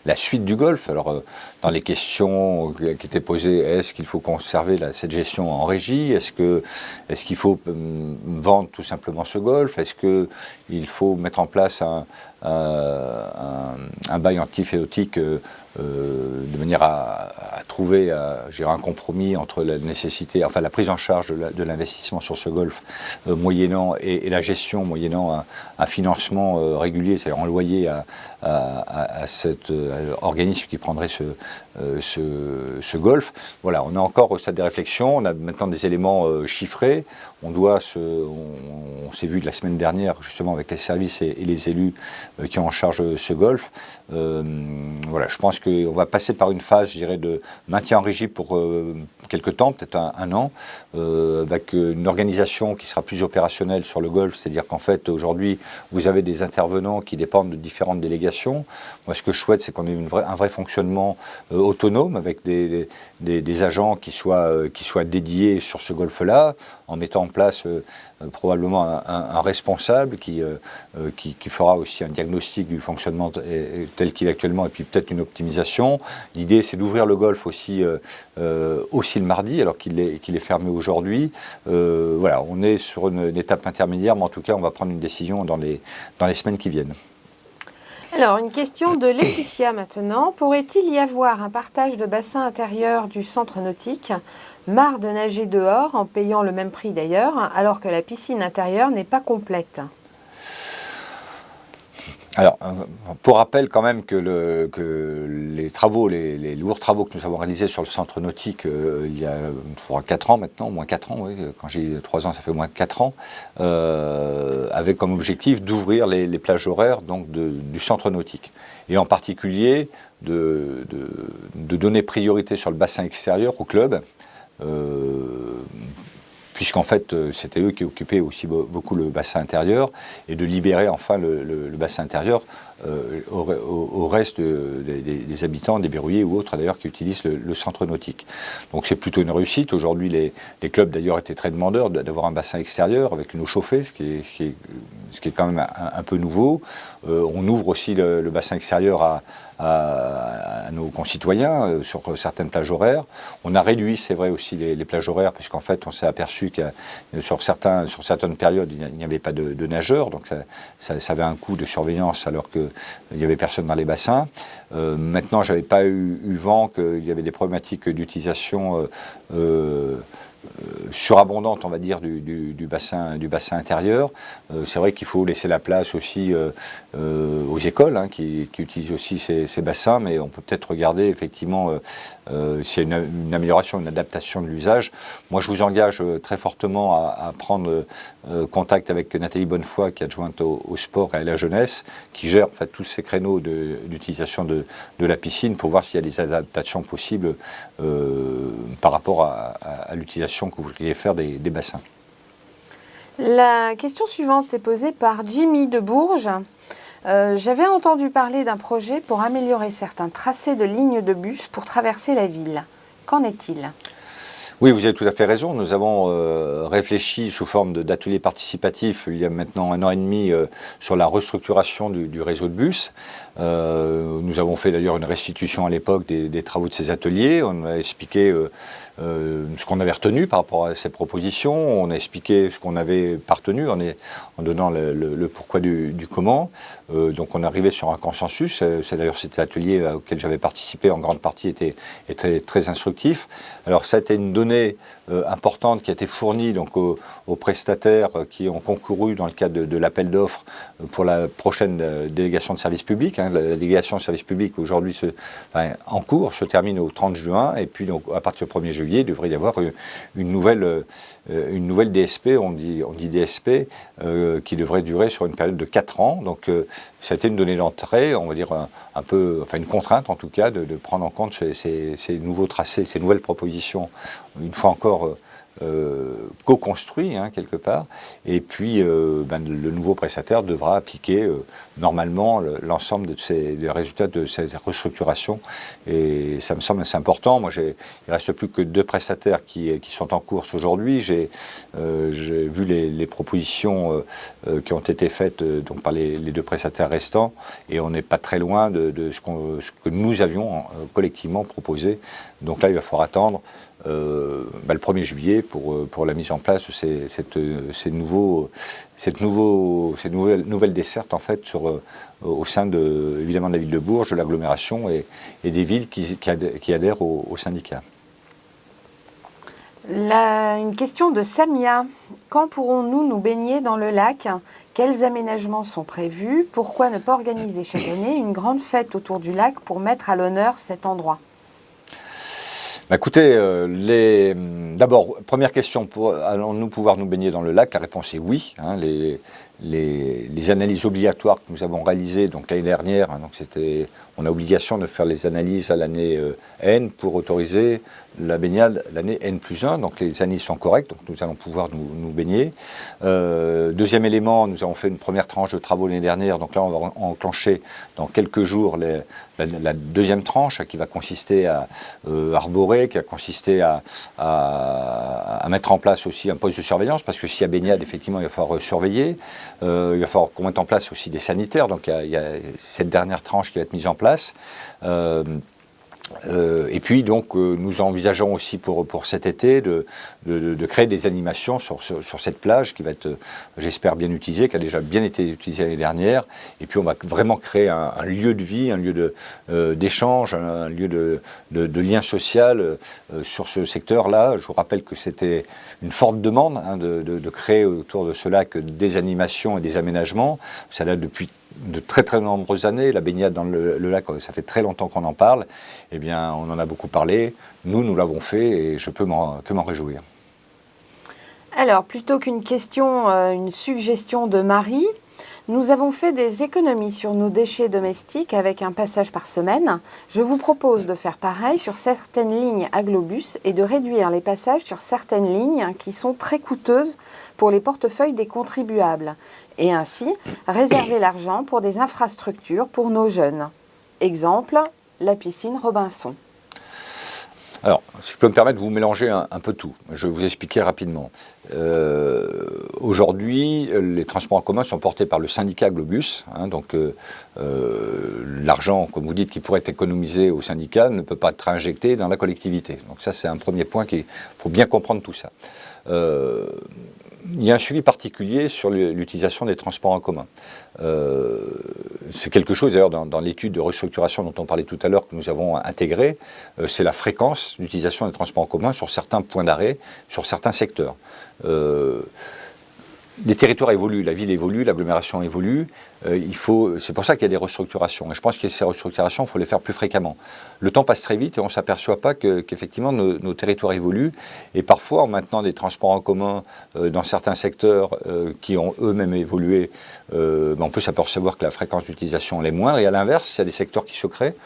la suite du golfe. Alors, dans les questions qui étaient posées, est-ce qu'il faut conserver cette gestion en régie? Est-ce qu'il faut vendre tout simplement ce golfe? Est-ce qu'il faut mettre en place un bail antiféotique de manière à trouver un compromis entre la nécessité, enfin la prise en charge de l'investissement sur ce golfe moyennant et la gestion moyennant un financement régulier, c'est-à-dire en loyer à cet organisme qui prendrait ce golfe. Voilà, on a encore au stade des réflexions, on a maintenant des éléments chiffrés. On s'est vu de la semaine dernière justement avec les services et les élus qui ont en charge ce golfe. Voilà, je pense qu'on va passer par une phase, je dirais, de maintien en régie pour quelques temps, peut-être un an, avec une organisation qui sera plus opérationnelle sur le golfe, c'est-à-dire qu'en fait, aujourd'hui, vous avez des intervenants qui dépendent de différentes délégations. Moi, ce que je souhaite, c'est qu'on ait un vrai fonctionnement autonome, avec des agents qui soient dédiés sur ce golfe-là, en mettant en place probablement un responsable qui fera aussi un diagnostic du fonctionnement tel qu'il est actuellement et puis peut-être une optimisation. L'idée, c'est d'ouvrir le golfe aussi le mardi alors qu'il est fermé aujourd'hui. Voilà, on est sur une étape intermédiaire, mais en tout cas, on va prendre une décision dans les semaines qui viennent. Alors, une question de Laetitia maintenant. Pourrait-il y avoir un partage de bassin intérieur du centre nautique? Marre de nager dehors, en payant le même prix d'ailleurs, alors que la piscine intérieure n'est pas complète. Alors, pour rappel quand même que les travaux, les lourds travaux que nous avons réalisés sur le centre nautique il y a 4 ans maintenant, moins 4 ans, oui, quand j'ai 3 ans ça fait moins 4 ans, avaient comme objectif d'ouvrir les plages horaires donc du centre nautique. Et en particulier de donner priorité sur le bassin extérieur au club, puisqu'en fait, c'était eux qui occupaient aussi beaucoup le bassin intérieur, et de libérer enfin le bassin intérieur au reste des habitants, des berruyers ou autres d'ailleurs qui utilisent le centre nautique. Donc c'est plutôt une réussite. Aujourd'hui, les clubs d'ailleurs étaient très demandeurs d'avoir un bassin extérieur avec une eau chauffée, ce qui est quand même un peu nouveau. On ouvre aussi le bassin extérieur à nos concitoyens sur certaines plages horaires. On a réduit, c'est vrai, aussi les plages horaires, puisqu'en fait, on s'est aperçu que sur certaines périodes, il n'y avait pas de nageurs, donc ça avait un coût de surveillance alors qu'il n'y avait personne dans les bassins. Maintenant, je n'avais pas eu vent qu'il y avait des problématiques d'utilisation surabondante, on va dire, du bassin intérieur. C'est vrai qu'il faut laisser la place aussi aux écoles qui utilisent aussi ces bassins, mais on peut peut-être regarder effectivement s'il y a une amélioration, une adaptation de l'usage. Moi, je vous engage très fortement à prendre contact avec Nathalie Bonnefoy, qui est adjointe au sport et à la jeunesse, qui gère en fait tous ces créneaux d'utilisation de la piscine pour voir s'il y a des adaptations possibles par rapport à l'utilisation que vous voudriez faire des bassins. La question suivante est posée par Jimmy de Bourges. J'avais entendu parler d'un projet pour améliorer certains tracés de lignes de bus pour traverser la ville. Qu'en est-il ? Oui, vous avez tout à fait raison. Nous avons réfléchi sous forme d'atelier participatif il y a maintenant 1 an et demi sur la restructuration du réseau de bus. Nous avons fait d'ailleurs une restitution à l'époque des travaux de ces ateliers. On a expliqué ce qu'on avait retenu par rapport à ces propositions. On a expliqué ce qu'on avait pas retenu en donnant le pourquoi du comment. Donc on est arrivé sur un consensus. C'est d'ailleurs cet atelier auquel j'avais participé en grande partie était très instructif. Alors ça a été une donnée importante qui a été fournie donc aux prestataires qui ont concouru dans le cadre de l'appel d'offres pour la prochaine délégation de service public. La délégation de service public aujourd'hui en cours se termine au 30 juin et puis donc à partir du 1er juillet il devrait y avoir une nouvelle DSP, on dit DSP, qui devrait durer sur une période de 4 ans. Donc ça a été une donnée d'entrée, on va dire un peu, enfin une contrainte en tout cas, de prendre en compte ces nouveaux tracés, ces nouvelles propositions, une fois encore co-construit quelque part, et puis le nouveau prestataire devra appliquer normalement l'ensemble des résultats de ces restructurations, et ça me semble assez important. Moi, il ne reste plus que 2 prestataires qui sont en course aujourd'hui. J'ai vu les propositions qui ont été faites donc par les 2 prestataires restants, et on n'est pas très loin de ce que nous avions collectivement proposé. Donc là, il va falloir attendre le 1er juillet pour la mise en place de ces nouvelles dessertes en fait au sein évidemment de la ville de Bourges, de l'agglomération et des villes qui adhèrent au syndicat. Une question de Samia. Quand pourrons-nous nous baigner dans le lac ? Quels aménagements sont prévus ? Pourquoi ne pas organiser chaque année une grande fête autour du lac pour mettre à l'honneur cet endroit ? Écoutez, d'abord, première question, allons-nous pouvoir nous baigner dans le lac ? La réponse est oui. Les analyses obligatoires que nous avons réalisées donc l'année dernière, on a obligation de faire les analyses à l'année N pour autoriser la baignade l'année N+1, donc les analyses sont correctes, donc nous allons pouvoir nous baigner. Deuxième élément, nous avons fait une première tranche de travaux l'année dernière, donc là on va enclencher dans quelques jours la deuxième tranche qui va consister à arborer, qui va consister à mettre en place aussi un poste de surveillance, parce que s'il y a baignade, effectivement, il va falloir surveiller. Il va falloir qu'on mette en place aussi des sanitaires, donc il y a cette dernière tranche qui va être mise en place. Et puis donc nous envisageons aussi pour cet été de créer des animations sur cette plage qui va être, j'espère, bien utilisée, qui a déjà bien été utilisée l'année dernière. Et puis on va vraiment créer un lieu de vie, un lieu d'échange, un lieu de lien social sur ce secteur-là. Je vous rappelle que c'était une forte demande de créer autour de ce lac des animations et des aménagements. Ça date depuis de très très nombreuses années. La baignade dans le lac, ça fait très longtemps qu'on en parle. Eh bien, on en a beaucoup parlé. Nous l'avons fait et je peux que m'en réjouir. Alors, plutôt qu'une question, une suggestion de Marie. Nous avons fait des économies sur nos déchets domestiques avec un passage par semaine. Je vous propose de faire pareil sur certaines lignes Aglobus et de réduire les passages sur certaines lignes qui sont très coûteuses pour les portefeuilles des contribuables et ainsi réserver l'argent pour des infrastructures pour nos jeunes. Exemple, la piscine Robinson. Alors, si je peux me permettre de vous mélanger un peu tout, je vais vous expliquer rapidement. Aujourd'hui, les transports en commun sont portés par le syndicat Globus, donc l'argent, comme vous dites, qui pourrait être économisé au syndicat ne peut pas être injecté dans la collectivité. Donc ça, c'est un premier point qu'il faut bien comprendre tout ça. Il y a un suivi particulier sur l'utilisation des transports en commun. C'est quelque chose, d'ailleurs, dans l'étude de restructuration dont on parlait tout à l'heure, que nous avons intégré, c'est la fréquence d'utilisation des transports en commun sur certains points d'arrêt, sur certains secteurs. Les territoires évoluent, la ville évolue, l'agglomération évolue. C'est pour ça qu'il y a des restructurations. Et je pense que ces restructurations, il faut les faire plus fréquemment. Le temps passe très vite et on ne s'aperçoit pas qu'effectivement nos territoires évoluent. Et parfois, en maintenant des transports en commun dans certains secteurs qui ont eux-mêmes évolué, on peut s'apercevoir que la fréquence d'utilisation est moindre. Et à l'inverse, il y a des secteurs qui se créent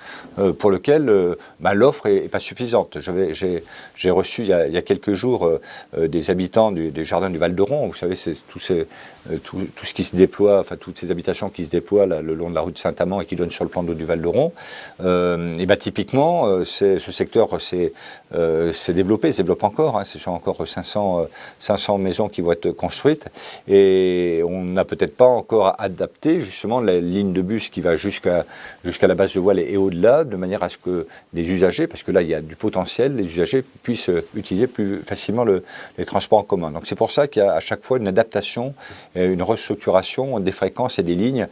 pour lesquels l'offre n'est pas suffisante. J'ai reçu il y a quelques jours des habitants des jardins du Val-de-Ron. Vous savez, c'est tout ce qui se déploie, enfin toutes ces habitations qui se déploient là, le long de la rue de Saint-Amand et qui donnent sur le plan d'eau du Val-de-Ron. Typiquement, ce secteur s'est développé, se développe encore. Ce sont encore 500 maisons qui vont être construites et on n'a peut-être pas encore adapté justement la ligne de bus qui va jusqu'à la base de voile et au-delà, de manière à ce que les usagers, parce que là il y a du potentiel, les usagers puissent utiliser plus facilement les transports en commun. Donc c'est pour ça qu'il y a à chaque fois une adaptation, une restructuration des fréquences et des lignes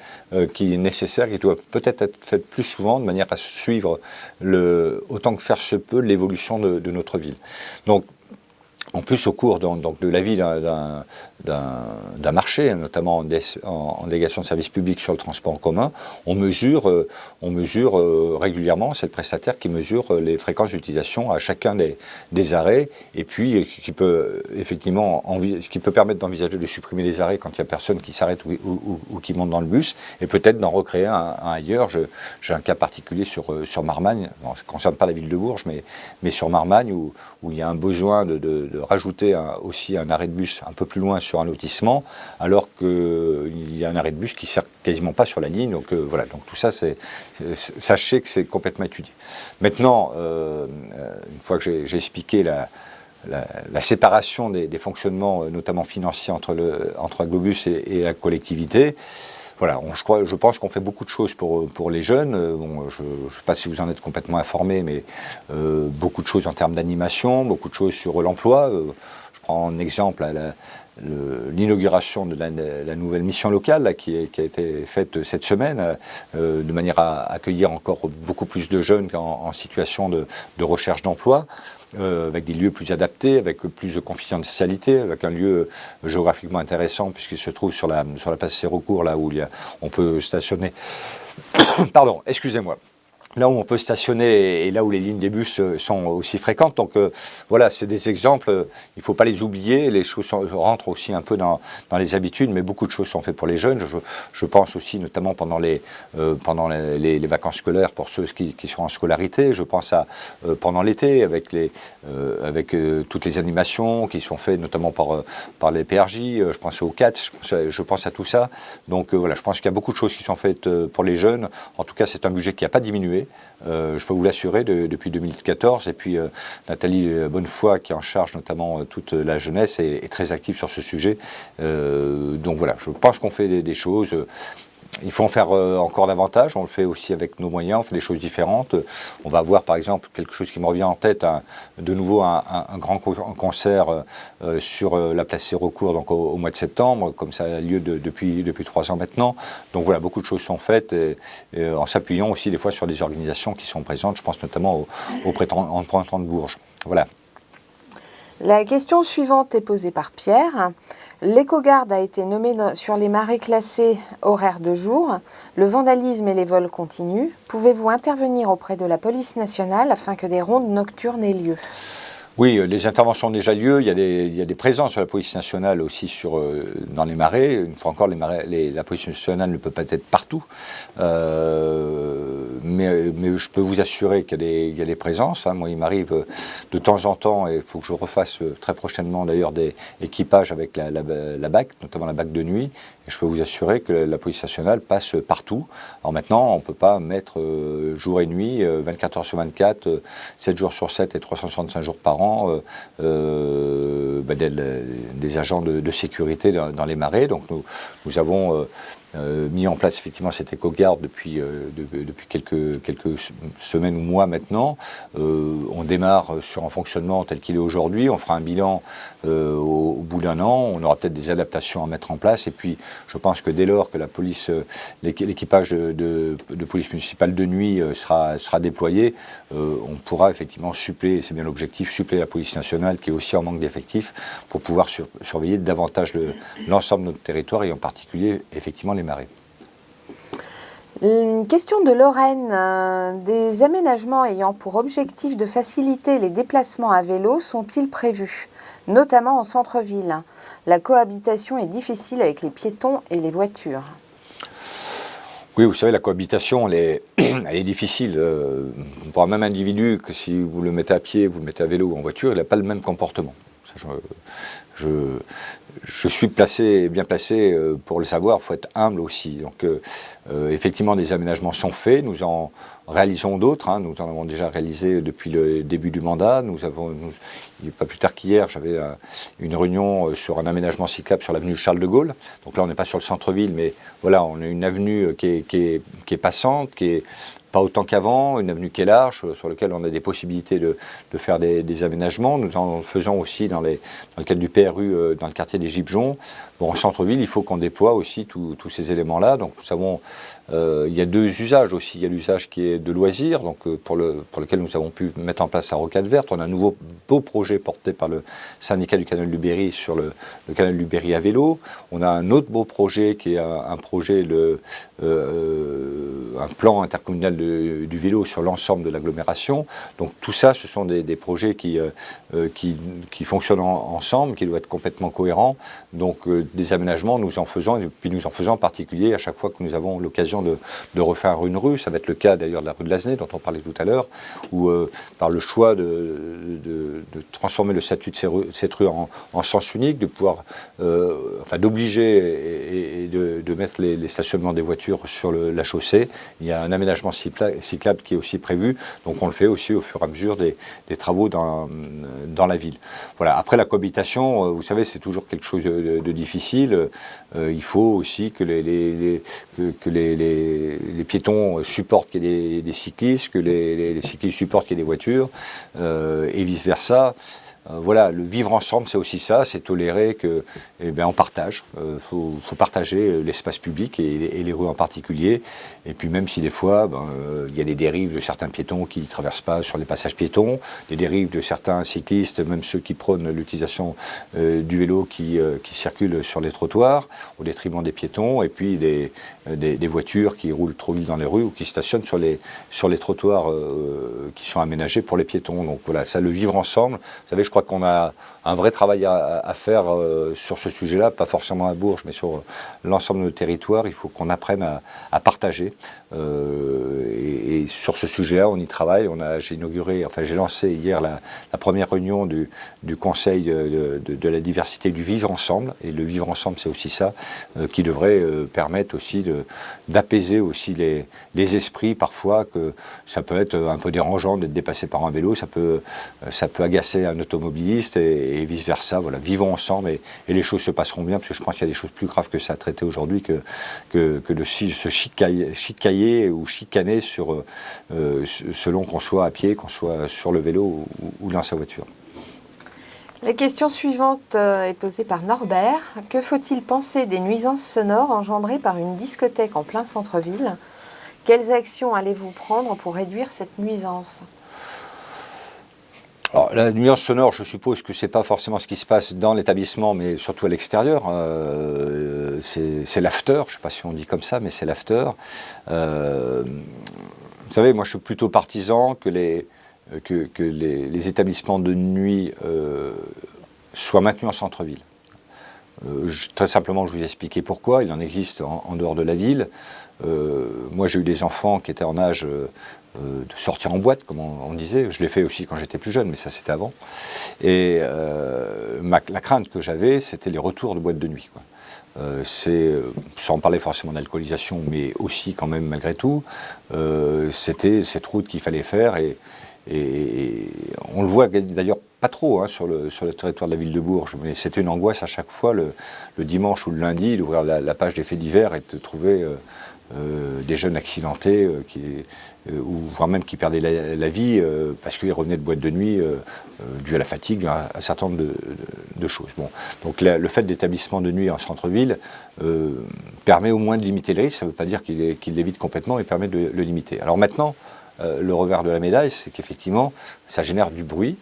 qui est nécessaire, qui doit peut-être être faite plus souvent de manière à suivre autant que faire se peut l'évolution de notre ville. Donc, en plus, au cours de la vie d'un marché, notamment en délégation de services publics sur le transport en commun, on mesure régulièrement, c'est le prestataire qui mesure les fréquences d'utilisation à chacun des arrêts, et puis qui peut effectivement, ce qui peut permettre d'envisager de supprimer les arrêts quand il n'y a personne qui s'arrête ou qui monte dans le bus, et peut-être d'en recréer un ailleurs. J'ai un cas particulier sur Marmagne, bon, ça ne concerne pas la ville de Bourges, mais sur Marmagne, où il y a un besoin de rajouter aussi un arrêt de bus un peu plus loin sur un lotissement, alors qu'il y a un arrêt de bus qui ne sert quasiment pas sur la ligne. Donc voilà, donc tout ça, sachez que c'est complètement étudié. Maintenant, une fois que j'ai expliqué la séparation des fonctionnements, notamment financiers, entre Aglobus et la collectivité, voilà, je pense qu'on fait beaucoup de choses pour les jeunes. Je ne sais pas si vous en êtes complètement informé, mais beaucoup de choses en termes d'animation, beaucoup de choses sur l'emploi. Je prends en exemple l'inauguration de la nouvelle mission locale là, qui a été faite cette semaine, de manière à accueillir encore beaucoup plus de jeunes en situation de recherche d'emploi. Avec des lieux plus adaptés, avec plus de confidentialité, avec un lieu géographiquement intéressant puisqu'il se trouve sur la place Sérocourt, là où on peut stationner. Pardon, excusez-moi. Là où on peut stationner et là où les lignes des bus sont aussi fréquentes. Donc voilà, c'est des exemples, il ne faut pas les oublier. Les choses rentrent aussi un peu dans les habitudes, mais beaucoup de choses sont faites pour les jeunes. Je pense aussi notamment pendant les vacances scolaires pour ceux qui sont en scolarité. Je pense à pendant l'été avec toutes les animations qui sont faites notamment par les PRJ. Je pense aux catch, je pense à tout ça. Donc voilà, je pense qu'il y a beaucoup de choses qui sont faites pour les jeunes. En tout cas, c'est un budget qui n'a pas diminué. Je peux vous l'assurer depuis 2014 et puis Nathalie Bonnefoy qui est en charge notamment toute la jeunesse est très active sur ce sujet, donc voilà, je pense qu'on fait des choses. Il faut en faire encore davantage, on le fait aussi avec nos moyens, on fait des choses différentes. On va avoir par exemple quelque chose qui me revient en tête, de nouveau un grand concert sur la place Sérocourt donc au mois de septembre, comme ça a lieu depuis 3 ans maintenant. Donc voilà, beaucoup de choses sont faites et en s'appuyant aussi des fois sur des organisations qui sont présentes, je pense notamment au Printemps de Bourges. Voilà. La question suivante est posée par Pierre. L'écogarde a été nommée sur les marais classés horaires de jour. Le vandalisme et les vols continuent. Pouvez-vous intervenir auprès de la police nationale afin que des rondes nocturnes aient lieu ? Oui, les interventions ont déjà lieu. Il y a des présences de la police nationale aussi dans les marais. Une fois encore, la police nationale ne peut pas être partout. Mais je peux vous assurer qu'il y a des présences. Moi, il m'arrive de temps en temps, et il faut que je refasse très prochainement d'ailleurs des équipages avec la BAC, notamment la BAC de nuit. Et je peux vous assurer que la police nationale passe partout. Alors maintenant, on ne peut pas mettre jour et nuit, 24 heures sur 24, 7 jours sur 7 et 365 jours par an, des agents de sécurité dans les marais. Donc nous avons mis en place effectivement cette éco-garde depuis quelques semaines ou mois maintenant. On démarre sur un fonctionnement tel qu'il est aujourd'hui. On fera un bilan au bout d'un an. On aura peut-être des adaptations à mettre en place. Et puis, je pense que dès lors que l'équipage de police municipale de nuit sera déployé, on pourra effectivement suppléer, c'est bien l'objectif, suppléer la police nationale qui est aussi en manque d'effectifs pour pouvoir surveiller davantage l'ensemble de notre territoire et en particulier effectivement les marais. Une question de Lorraine. Des aménagements ayant pour objectif de faciliter les déplacements à vélo sont-ils prévus, notamment en centre-ville? La cohabitation est difficile avec les piétons et les voitures. Oui, vous savez, la cohabitation, elle est difficile. Pour un même individu, que si vous le mettez à pied, vous le mettez à vélo ou en voiture, il n'a pas le même comportement. Je suis bien placé pour le savoir, il faut être humble aussi. Donc effectivement, des aménagements sont faits, nous en réalisons d'autres, nous en avons déjà réalisé depuis le début du mandat. Pas plus tard qu'hier, j'avais une réunion sur un aménagement cyclable sur l'avenue Charles de Gaulle. Donc là, on n'est pas sur le centre-ville, mais voilà, on a une avenue qui est passante, qui est pas autant qu'avant, une avenue qui est large, sur laquelle on a des possibilités de faire des aménagements. Nous en faisons aussi dans le cadre du PRU, dans le quartier des Gibjons. Bon, en centre-ville, il faut qu'on déploie aussi tous ces éléments-là. Donc nous savons, il y a deux usages aussi. Il y a l'usage qui est de loisirs, donc pour lequel nous avons pu mettre en place la rocade verte. On a un nouveau beau projet porté par le syndicat du canal du Berry sur le canal du Berry à vélo. On a un autre beau projet qui est un projet, un plan intercommunal du vélo sur l'ensemble de l'agglomération. Donc tout ça, ce sont des projets qui fonctionnent ensemble, qui doivent être complètement cohérents. Donc des aménagements, nous en faisons, et puis nous en faisons en particulier à chaque fois que nous avons l'occasion de refaire une rue. Ça va être le cas d'ailleurs de la rue de Lasnais, dont on parlait tout à l'heure, où par le choix de transformer le statut de cette rue en sens unique, de pouvoir, d'obliger et de mettre les stationnements des voitures sur la chaussée. Il y a un aménagement cyclable qui est aussi prévu, donc on le fait aussi au fur et à mesure des travaux dans la ville. Voilà. Après la cohabitation, vous savez, c'est toujours quelque chose de difficile. Il faut aussi que les piétons supportent qu'il y ait des cyclistes, que les cyclistes supportent qu'il y ait des voitures, et vice-versa. Voilà, le vivre ensemble, c'est aussi ça, c'est tolérer on partage. Faut partager l'espace public et les rues en particulier. Et puis même si des fois, il y a des dérives de certains piétons qui ne traversent pas sur les passages piétons, des dérives de certains cyclistes, même ceux qui prônent l'utilisation du vélo qui circulent sur les trottoirs au détriment des piétons, et puis des voitures qui roulent trop vite dans les rues ou qui stationnent sur les trottoirs qui sont aménagés pour les piétons. Donc voilà, ça, le vivre ensemble. Vous savez, je crois qu'on a un vrai travail à faire sur ce sujet-là, pas forcément à Bourges, mais sur l'ensemble de nos territoires. Il faut qu'on apprenne à partager. Et sur ce sujet-là, on y travaille. J'ai lancé hier la première réunion du Conseil de la diversité du vivre ensemble. Et le vivre ensemble, c'est aussi ça qui devrait permettre aussi d'apaiser aussi les esprits parfois, que ça peut être un peu dérangeant d'être dépassé par un vélo, ça peut agacer un automobiliste et vice-versa. Voilà, vivons ensemble et les choses se passeront bien, parce que je pense qu'il y a des choses plus graves que ça à traiter aujourd'hui que de se chicailler ou chicaner selon qu'on soit à pied, qu'on soit sur le vélo ou dans sa voiture. La question suivante est posée par Norbert. Que faut-il penser des nuisances sonores engendrées par une discothèque en plein centre-ville? Quelles actions allez-vous prendre pour réduire cette nuisance? Alors, la nuisance sonore, je suppose que ce n'est pas forcément ce qui se passe dans l'établissement, mais surtout à l'extérieur. C'est l'after, je ne sais pas si on dit comme ça, mais c'est l'after. Vous savez, moi je suis plutôt partisan que que les établissements de nuit soient maintenus en centre-ville. Très simplement, je vous ai expliqué pourquoi. Il en existe en dehors de la ville. Moi, j'ai eu des enfants qui étaient en âge de sortir en boîte, comme on disait. Je l'ai fait aussi quand j'étais plus jeune, mais ça, c'était avant. Et la crainte que j'avais, c'était les retours de boîte de nuit, quoi. Sans parler forcément d'alcoolisation, mais aussi quand même malgré tout, c'était cette route qu'il fallait faire et on le voit d'ailleurs pas trop sur le territoire de la ville de Bourges, mais c'était une angoisse à chaque fois le dimanche ou le lundi d'ouvrir la page des faits divers et de trouver des jeunes accidentés ou voire même qui perdaient la vie parce qu'ils revenaient de boîte de nuit dû à la fatigue, à un certain nombre de choses. Bon. Donc le fait d'établissement de nuit en centre-ville permet au moins de limiter les risques. Ça ne veut pas dire qu'il l'évite complètement, mais permet de le limiter. Alors maintenant, le revers de la médaille, c'est qu'effectivement, ça génère du bruit,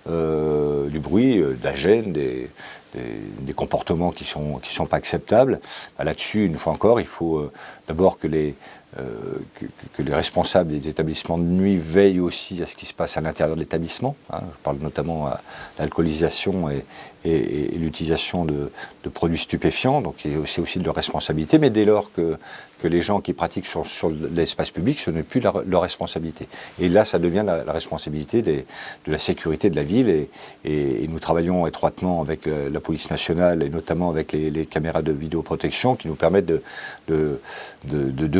de la gêne, des comportements qui sont pas acceptables. Là-dessus, une fois encore, il faut d'abord que les responsables des établissements de nuit veillent aussi à ce qui se passe à l'intérieur de l'établissement. Je parle notamment à l'alcoolisation et l'utilisation de produits stupéfiants, donc c'est aussi de leur responsabilité, mais dès lors que les gens qui pratiquent sur l'espace public, ce n'est plus leur responsabilité. Et là, ça devient la responsabilité de la sécurité de la ville, et nous travaillons étroitement avec la police nationale, et notamment avec les caméras de vidéoprotection qui nous permettent de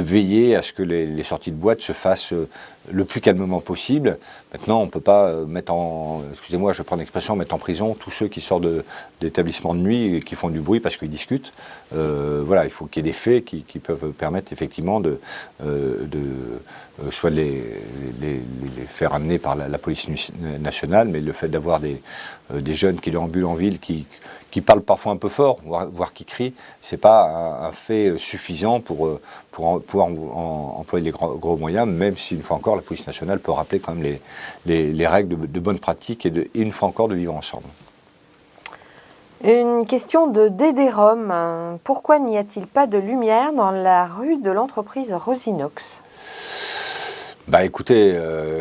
veiller à ce que les sorties de boîte se fassent le plus calmement possible. Maintenant, on ne peut pas excusez-moi, je prends l'expression, mettre en prison tous ceux qui sortent d'établissements de nuit et qui font du bruit parce qu'ils discutent. Voilà, il faut qu'il y ait des faits qui peuvent permettre effectivement soit de les faire amener par la police nationale, mais le fait d'avoir des jeunes qui déambulent en ville, qui parlent parfois un peu fort, voire qui crient, c'est pas un fait suffisant pour pouvoir employer les gros moyens, même si, une fois encore, la police nationale peut rappeler quand même les règles de bonne pratique et une fois encore de vivre ensemble. Une question de Dédérom. Pourquoi n'y a-t-il pas de lumière dans la rue de l'entreprise Rosinox ? Écoutez,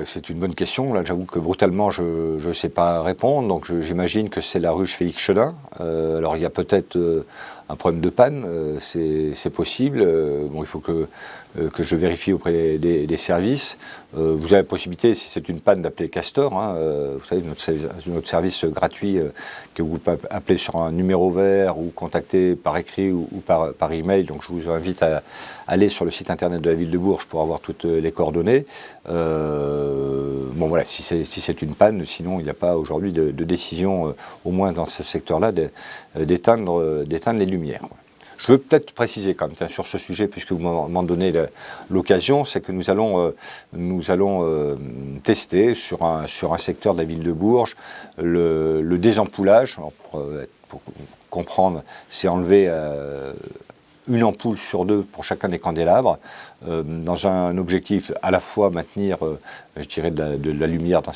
c'est une bonne question. Là, j'avoue que brutalement, je ne sais pas répondre. Donc, j'imagine que c'est la rue Félix Chelin. Alors, il y a peut-être un problème de panne, c'est possible. Il faut que je vérifie auprès des services. Vous avez la possibilité, si c'est une panne, d'appeler Castor. Vous savez, notre service gratuit que vous pouvez appeler sur un numéro vert ou contacter par écrit ou par email. Donc, je vous invite à aller sur le site internet de la ville de Bourges pour avoir toutes les coordonnées. Voilà, si c'est une panne, sinon il n'y a pas aujourd'hui de décision, au moins dans ce secteur-là, d'éteindre les lumières. Je veux peut-être préciser quand même sur ce sujet, puisque vous m'en donnez l'occasion, c'est que nous allons tester sur un secteur de la ville de Bourges le désampoulage. Alors pour comprendre, c'est enlever une ampoule sur deux pour chacun des candélabres, dans un objectif à la fois maintenir, je dirais, de la lumière dans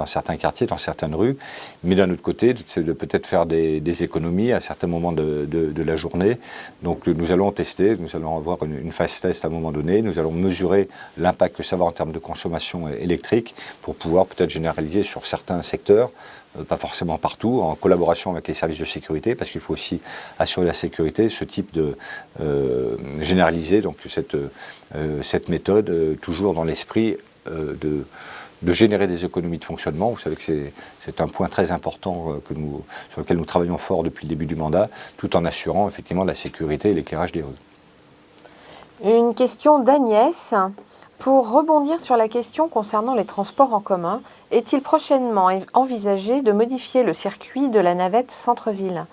certains quartiers, dans certaines rues, mais d'un autre côté, c'est de peut-être faire des économies à certains moments de la journée. Donc nous allons tester, nous allons avoir une phase test à un moment donné, nous allons mesurer l'impact que ça va en termes de consommation électrique pour pouvoir peut-être généraliser sur certains secteurs, pas forcément partout, en collaboration avec les services de sécurité, parce qu'il faut aussi assurer la sécurité, ce type de généraliser donc cette méthode, toujours dans l'esprit de générer des économies de fonctionnement. Vous savez que c'est un point très important sur lequel nous travaillons fort depuis le début du mandat, tout en assurant effectivement la sécurité et l'éclairage des rues. Une question d'Agnès. Pour rebondir sur la question concernant les transports en commun, est-il prochainement envisagé de modifier le circuit de la navette centre-ville ?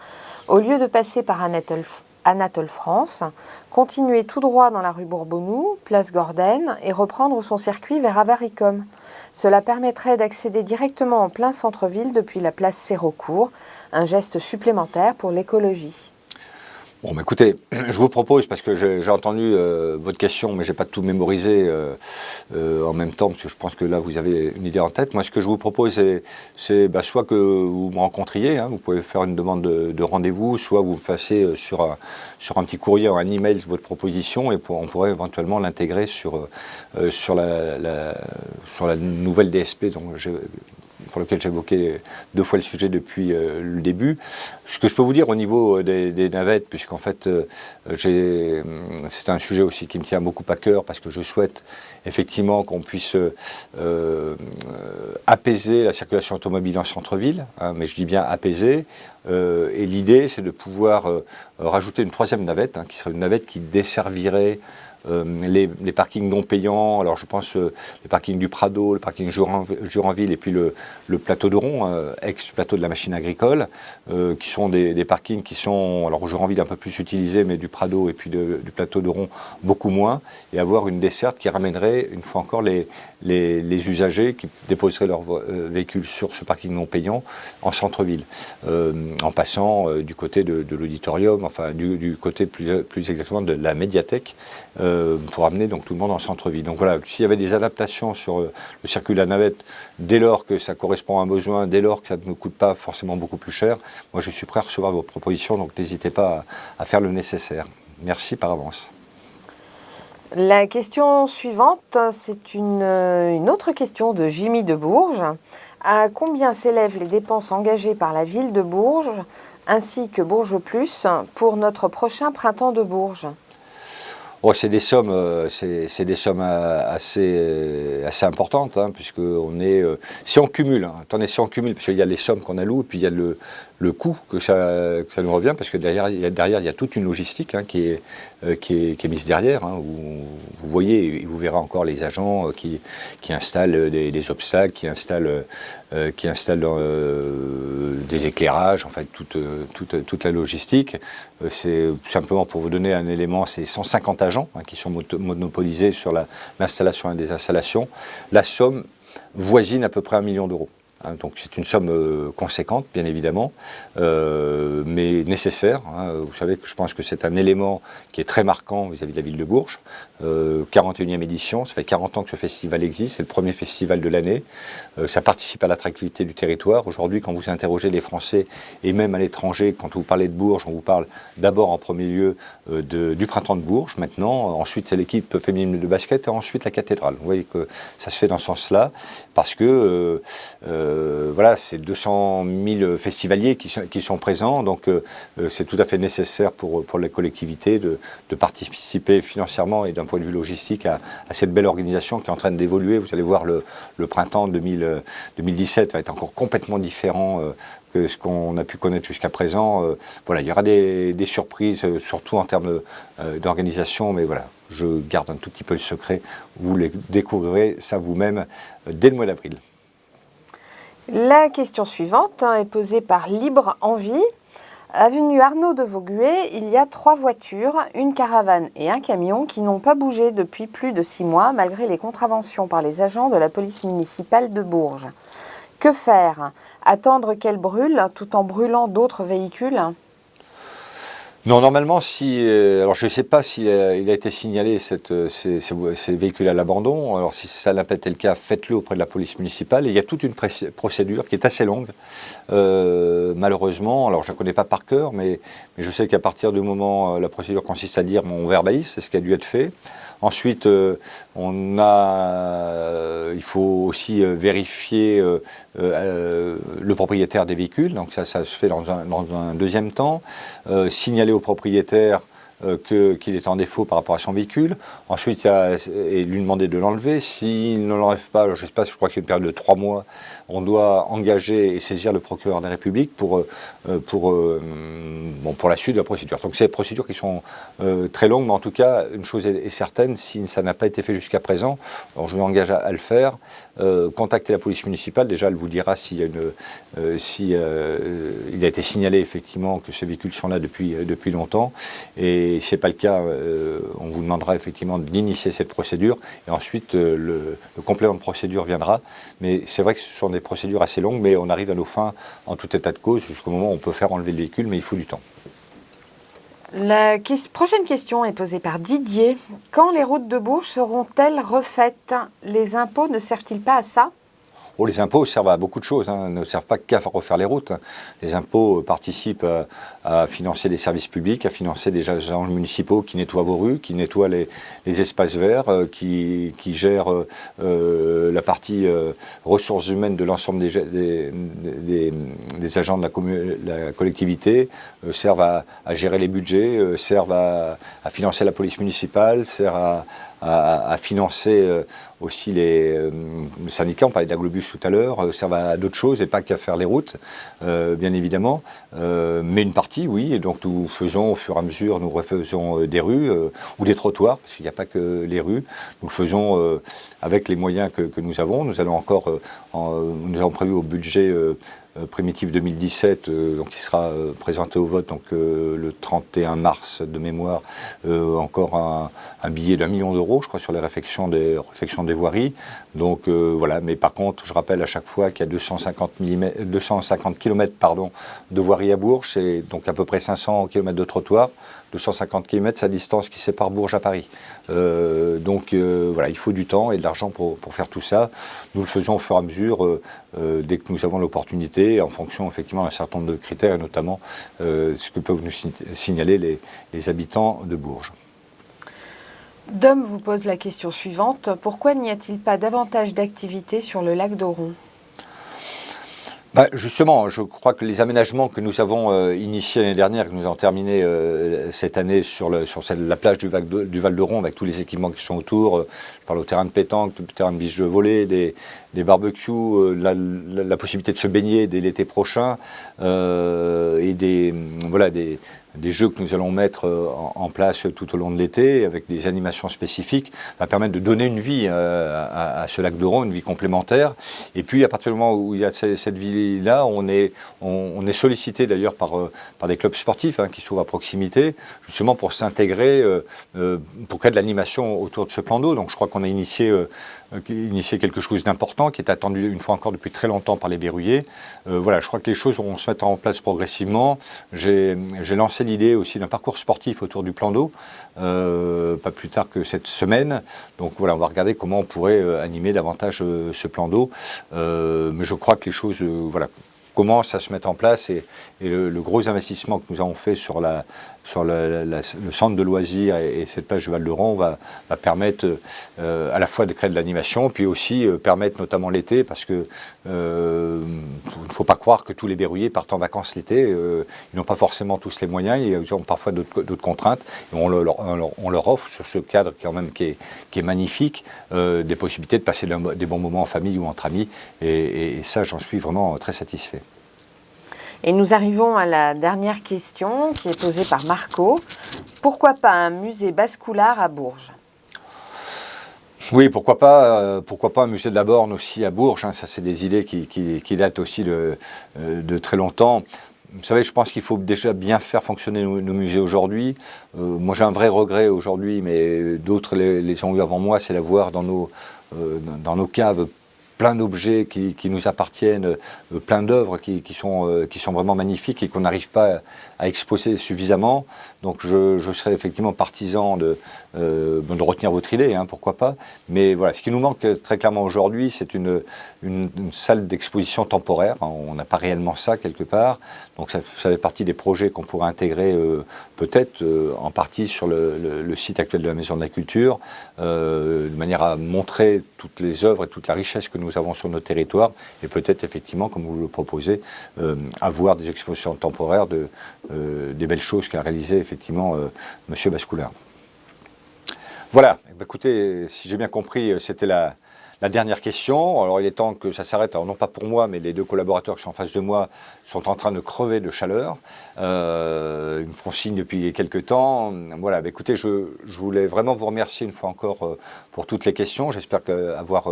Au lieu de passer par Anatole France, continuer tout droit dans la rue Bourbonnoux, place Gordenne, et reprendre son circuit vers Avaricom. Cela permettrait d'accéder directement en plein centre-ville depuis la place Sérocourt, un geste supplémentaire pour l'écologie. Bon, bah, écoutez, je vous propose, parce que j'ai entendu votre question, mais je n'ai pas tout mémorisé en même temps, parce que je pense que là, vous avez une idée en tête. Moi, ce que je vous propose, c'est soit que vous me rencontriez, hein, vous pouvez faire une demande de rendez-vous, soit vous fassiez sur un petit courrier, un email, votre proposition, et on pourrait éventuellement l'intégrer sur la nouvelle DSP pour lequel j'évoquais 2 fois le sujet depuis le début. Ce que je peux vous dire au niveau des navettes, puisqu'en fait c'est un sujet aussi qui me tient beaucoup à cœur, parce que je souhaite effectivement qu'on puisse apaiser la circulation automobile en centre-ville, hein, mais je dis bien apaiser, et l'idée c'est de pouvoir rajouter une 3e navette, hein, qui serait une navette qui desservirait les parkings non payants. Alors je pense les parkings du Prado, le parking Juranville et puis le plateau de Ron, ex-plateau de la machine agricole, qui sont des parkings qui sont, alors Juranville un peu plus utilisés, mais du Prado et puis du plateau de Ron beaucoup moins, et avoir une desserte qui ramènerait une fois encore les usagers qui déposeraient leur véhicule sur ce parking non payant en centre-ville, en passant du côté de l'auditorium, enfin du côté plus exactement de la médiathèque, pour amener donc tout le monde en centre-ville. Donc voilà, s'il y avait des adaptations sur le circuit de la navette, dès lors que ça correspond à un besoin, dès lors que ça ne coûte pas forcément beaucoup plus cher, moi je suis prêt à recevoir vos propositions, donc n'hésitez pas à faire le nécessaire. Merci par avance. La question suivante, c'est une autre question de Jimmy de Bourges. À combien s'élèvent les dépenses engagées par la ville de Bourges ainsi que Bourges Plus pour notre prochain printemps de Bourges ? Oh, c'est des sommes assez importantes, hein, puisque si on cumule, hein, attendez, si on cumule, parce qu'il y a les sommes qu'on alloue, et puis il y a le coût que ça nous revient, parce que derrière il y a toute une logistique, hein, qui est mise derrière, hein, où vous voyez, et vous verrez encore les agents qui installent des obstacles, qui installent des éclairages, en fait toute la logistique. C'est simplement pour vous donner un élément, c'est 150 agents, hein, qui sont monopolisés sur l'installation et des installations. La somme voisine à peu près 1 million d'euros. Hein, donc c'est une somme conséquente, bien évidemment, mais nécessaire. Hein. Vous savez que je pense que c'est un élément qui est très marquant vis-à-vis de la ville de Bourges. 41e édition, ça fait 40 ans que ce festival existe, c'est le premier festival de l'année. Ça participe à l'attractivité du territoire. Aujourd'hui, quand vous interrogez les Français, et même à l'étranger, quand vous parlez de Bourges, on vous parle d'abord en premier lieu du printemps de Bourges, maintenant, ensuite c'est l'équipe féminine de basket, et ensuite la cathédrale. Vous voyez que ça se fait dans ce sens-là, parce que voilà, c'est 200 000 festivaliers qui sont présents, donc c'est tout à fait nécessaire pour les collectivités de participer financièrement et d'un point de vue logistique à cette belle organisation qui est en train d'évoluer. Vous allez voir, le printemps 2017 va être encore complètement différent que ce qu'on a pu connaître jusqu'à présent. Voilà, il y aura des surprises, surtout en termes d'organisation, mais voilà, je garde un tout petit peu le secret. Vous les découvrirez ça vous-même dès le mois d'avril. La question suivante est posée par Libre Envie. Avenue Arnaud de Vaugué, il y a 3 voitures, une caravane et un camion qui n'ont pas bougé depuis plus de 6 mois malgré les contraventions par les agents de la police municipale de Bourges. Que faire? Attendre qu'elles brûlent tout en brûlant d'autres véhicules? Non, normalement, alors je ne sais pas s'il a été signalé ces véhicules à l'abandon. Alors si ça n'a pas été le cas, faites-le auprès de la police municipale. Et il y a toute une procédure qui est assez longue, malheureusement. Alors je ne la connais pas par cœur, mais je sais qu'à partir du moment, la procédure consiste à dire on verbalise, c'est ce qui a dû être fait. Ensuite, il faut aussi vérifier le propriétaire des véhicules, donc ça se fait dans un deuxième temps. Signaler au propriétaire qu'il est en défaut par rapport à son véhicule. Ensuite, et lui demander de l'enlever. S'il ne l'enlève pas, je ne sais pas, je crois que c'est une période de 3 mois, on doit engager et saisir le procureur de la République pour la suite de la procédure. Donc c'est des procédures qui sont très longues, mais en tout cas, une chose est certaine, si ça n'a pas été fait jusqu'à présent, alors je vous engage à le faire. Contactez la police municipale, déjà elle vous dira s'il a été signalé effectivement que ces véhicules sont là depuis longtemps, et si ce n'est pas le cas, on vous demandera effectivement d'initier cette procédure, et ensuite le complément de procédure viendra. Mais c'est vrai que ce sont des procédures assez longues, mais on arrive à nos fins en tout état de cause jusqu'au moment où on peut faire enlever le véhicule, mais il faut du temps. Prochaine question est posée par Didier. Quand les routes de Bourges seront-elles refaites? Les impôts ne servent-ils pas à ça? Oh, les impôts servent à beaucoup de choses, ne servent pas qu'à refaire les routes. Les impôts participent à financer des services publics, à financer des agents municipaux qui nettoient vos rues, qui nettoient les espaces verts, qui gèrent la partie ressources humaines de l'ensemble des agents de la collectivité, servent à gérer les budgets, servent à financer la police municipale, servent à financer aussi les syndicats, on parlait d'Aglobus tout à l'heure, servent à d'autres choses et pas qu'à faire les routes, bien évidemment. Mais une partie, oui, et donc nous faisons au fur et à mesure, nous refaisons des rues ou des trottoirs, parce qu'il n'y a pas que les rues. Nous le faisons avec les moyens que nous avons. Nous allons encore, nous avons prévu au budget Primitif 2017, donc qui sera présenté au vote donc, le 31 mars de mémoire, encore un billet d'1 million d'euros, je crois, sur les réfections des voiries. Donc voilà, mais par contre, je rappelle à chaque fois qu'il y a 250 km de voirie à Bourges, c'est donc à peu près 500 km de trottoir. 250 km, c'est la distance qui sépare Bourges à Paris. Donc voilà, il faut du temps et de l'argent pour faire tout ça. Nous le faisons au fur et à mesure, dès que nous avons l'opportunité, en fonction effectivement d'un certain nombre de critères, et notamment ce que peuvent nous signaler les habitants de Bourges. Dom vous pose la question suivante. Pourquoi n'y a-t-il pas davantage d'activités sur le lac d'Auron ? Justement, je crois que les aménagements que nous avons initiés l'année dernière, que nous avons terminés cette année sur la plage du Val d'Auron, avec tous les équipements qui sont autour, je parle au terrain de pétanque, au terrain de beach de volley, des barbecues, la possibilité de se baigner dès l'été prochain, et des jeux que nous allons mettre en place tout au long de l'été, avec des animations spécifiques, va permettre de donner une vie à ce lac d'Auron, une vie complémentaire. Et puis, à partir du moment où il y a cette vie-là, on est sollicité d'ailleurs par des clubs sportifs qui sont à proximité, justement pour s'intégrer, pour créer de l'animation autour de ce plan d'eau. Donc, je crois qu'on a initié quelque chose d'important, qui est attendu une fois encore depuis très longtemps par les berruyers. Voilà, je crois que les choses vont se mettre en place progressivement. J'ai lancé l'idée aussi d'un parcours sportif autour du plan d'eau, pas plus tard que cette semaine. Donc voilà, on va regarder comment on pourrait animer davantage ce plan d'eau. Mais je crois que les choses commencent à se mettre en place et le gros investissement que nous avons fait sur le centre de loisirs et cette plage du Val d'Auron va permettre à la fois de créer de l'animation, puis aussi permettre notamment l'été, parce que il ne faut pas croire que tous les berruyers partent en vacances l'été. Ils n'ont pas forcément tous les moyens, ils ont parfois d'autres contraintes. Et on leur offre sur ce cadre quand même qui est magnifique, des possibilités de passer des bons moments en famille ou entre amis. Et ça, j'en suis vraiment très satisfait. Et nous arrivons à la dernière question qui est posée par Marco. Pourquoi pas un musée Basse-Coulard à Bourges ? Oui, pourquoi pas un musée de la Borne aussi à Bourges. Ça, c'est des idées qui datent aussi de très longtemps. Vous savez, je pense qu'il faut déjà bien faire fonctionner nos musées aujourd'hui. Moi, j'ai un vrai regret aujourd'hui, mais d'autres les ont eu avant moi, c'est d'avoir dans nos caves plein d'objets qui nous appartiennent, plein d'œuvres qui sont vraiment magnifiques et qu'on n'arrive pas à exposer suffisamment. Donc je serais effectivement partisan de retenir votre idée, pourquoi pas. Mais voilà, ce qui nous manque très clairement aujourd'hui, c'est une salle d'exposition temporaire. On n'a pas réellement ça quelque part. Donc ça fait partie des projets qu'on pourrait intégrer peut-être en partie sur le site actuel de la Maison de la Culture, de manière à montrer toutes les œuvres et toute la richesse que nous avons sur nos territoires, et peut-être effectivement, comme vous le proposez, avoir des expositions temporaires des belles choses qu'a réalisées effectivement Monsieur Basse-Coulard. Voilà, écoutez, si j'ai bien compris, c'était la dernière question. Alors il est temps que ça s'arrête, alors non pas pour moi, mais les deux collaborateurs qui sont en face de moi sont en train de crever de chaleur. Ils me font signe depuis quelques temps. Voilà, écoutez, je voulais vraiment vous remercier une fois encore pour toutes les questions. J'espère avoir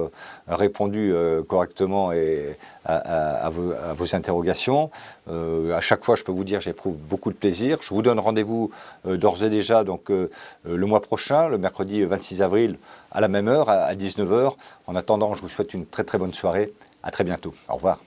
répondu correctement à vos interrogations. À chaque fois, je peux vous dire, j'éprouve beaucoup de plaisir. Je vous donne rendez-vous d'ores et déjà donc, le mois prochain, le mercredi 26 avril, à la même heure, à 19h. En attendant, je vous souhaite une très très bonne soirée. À très bientôt. Au revoir.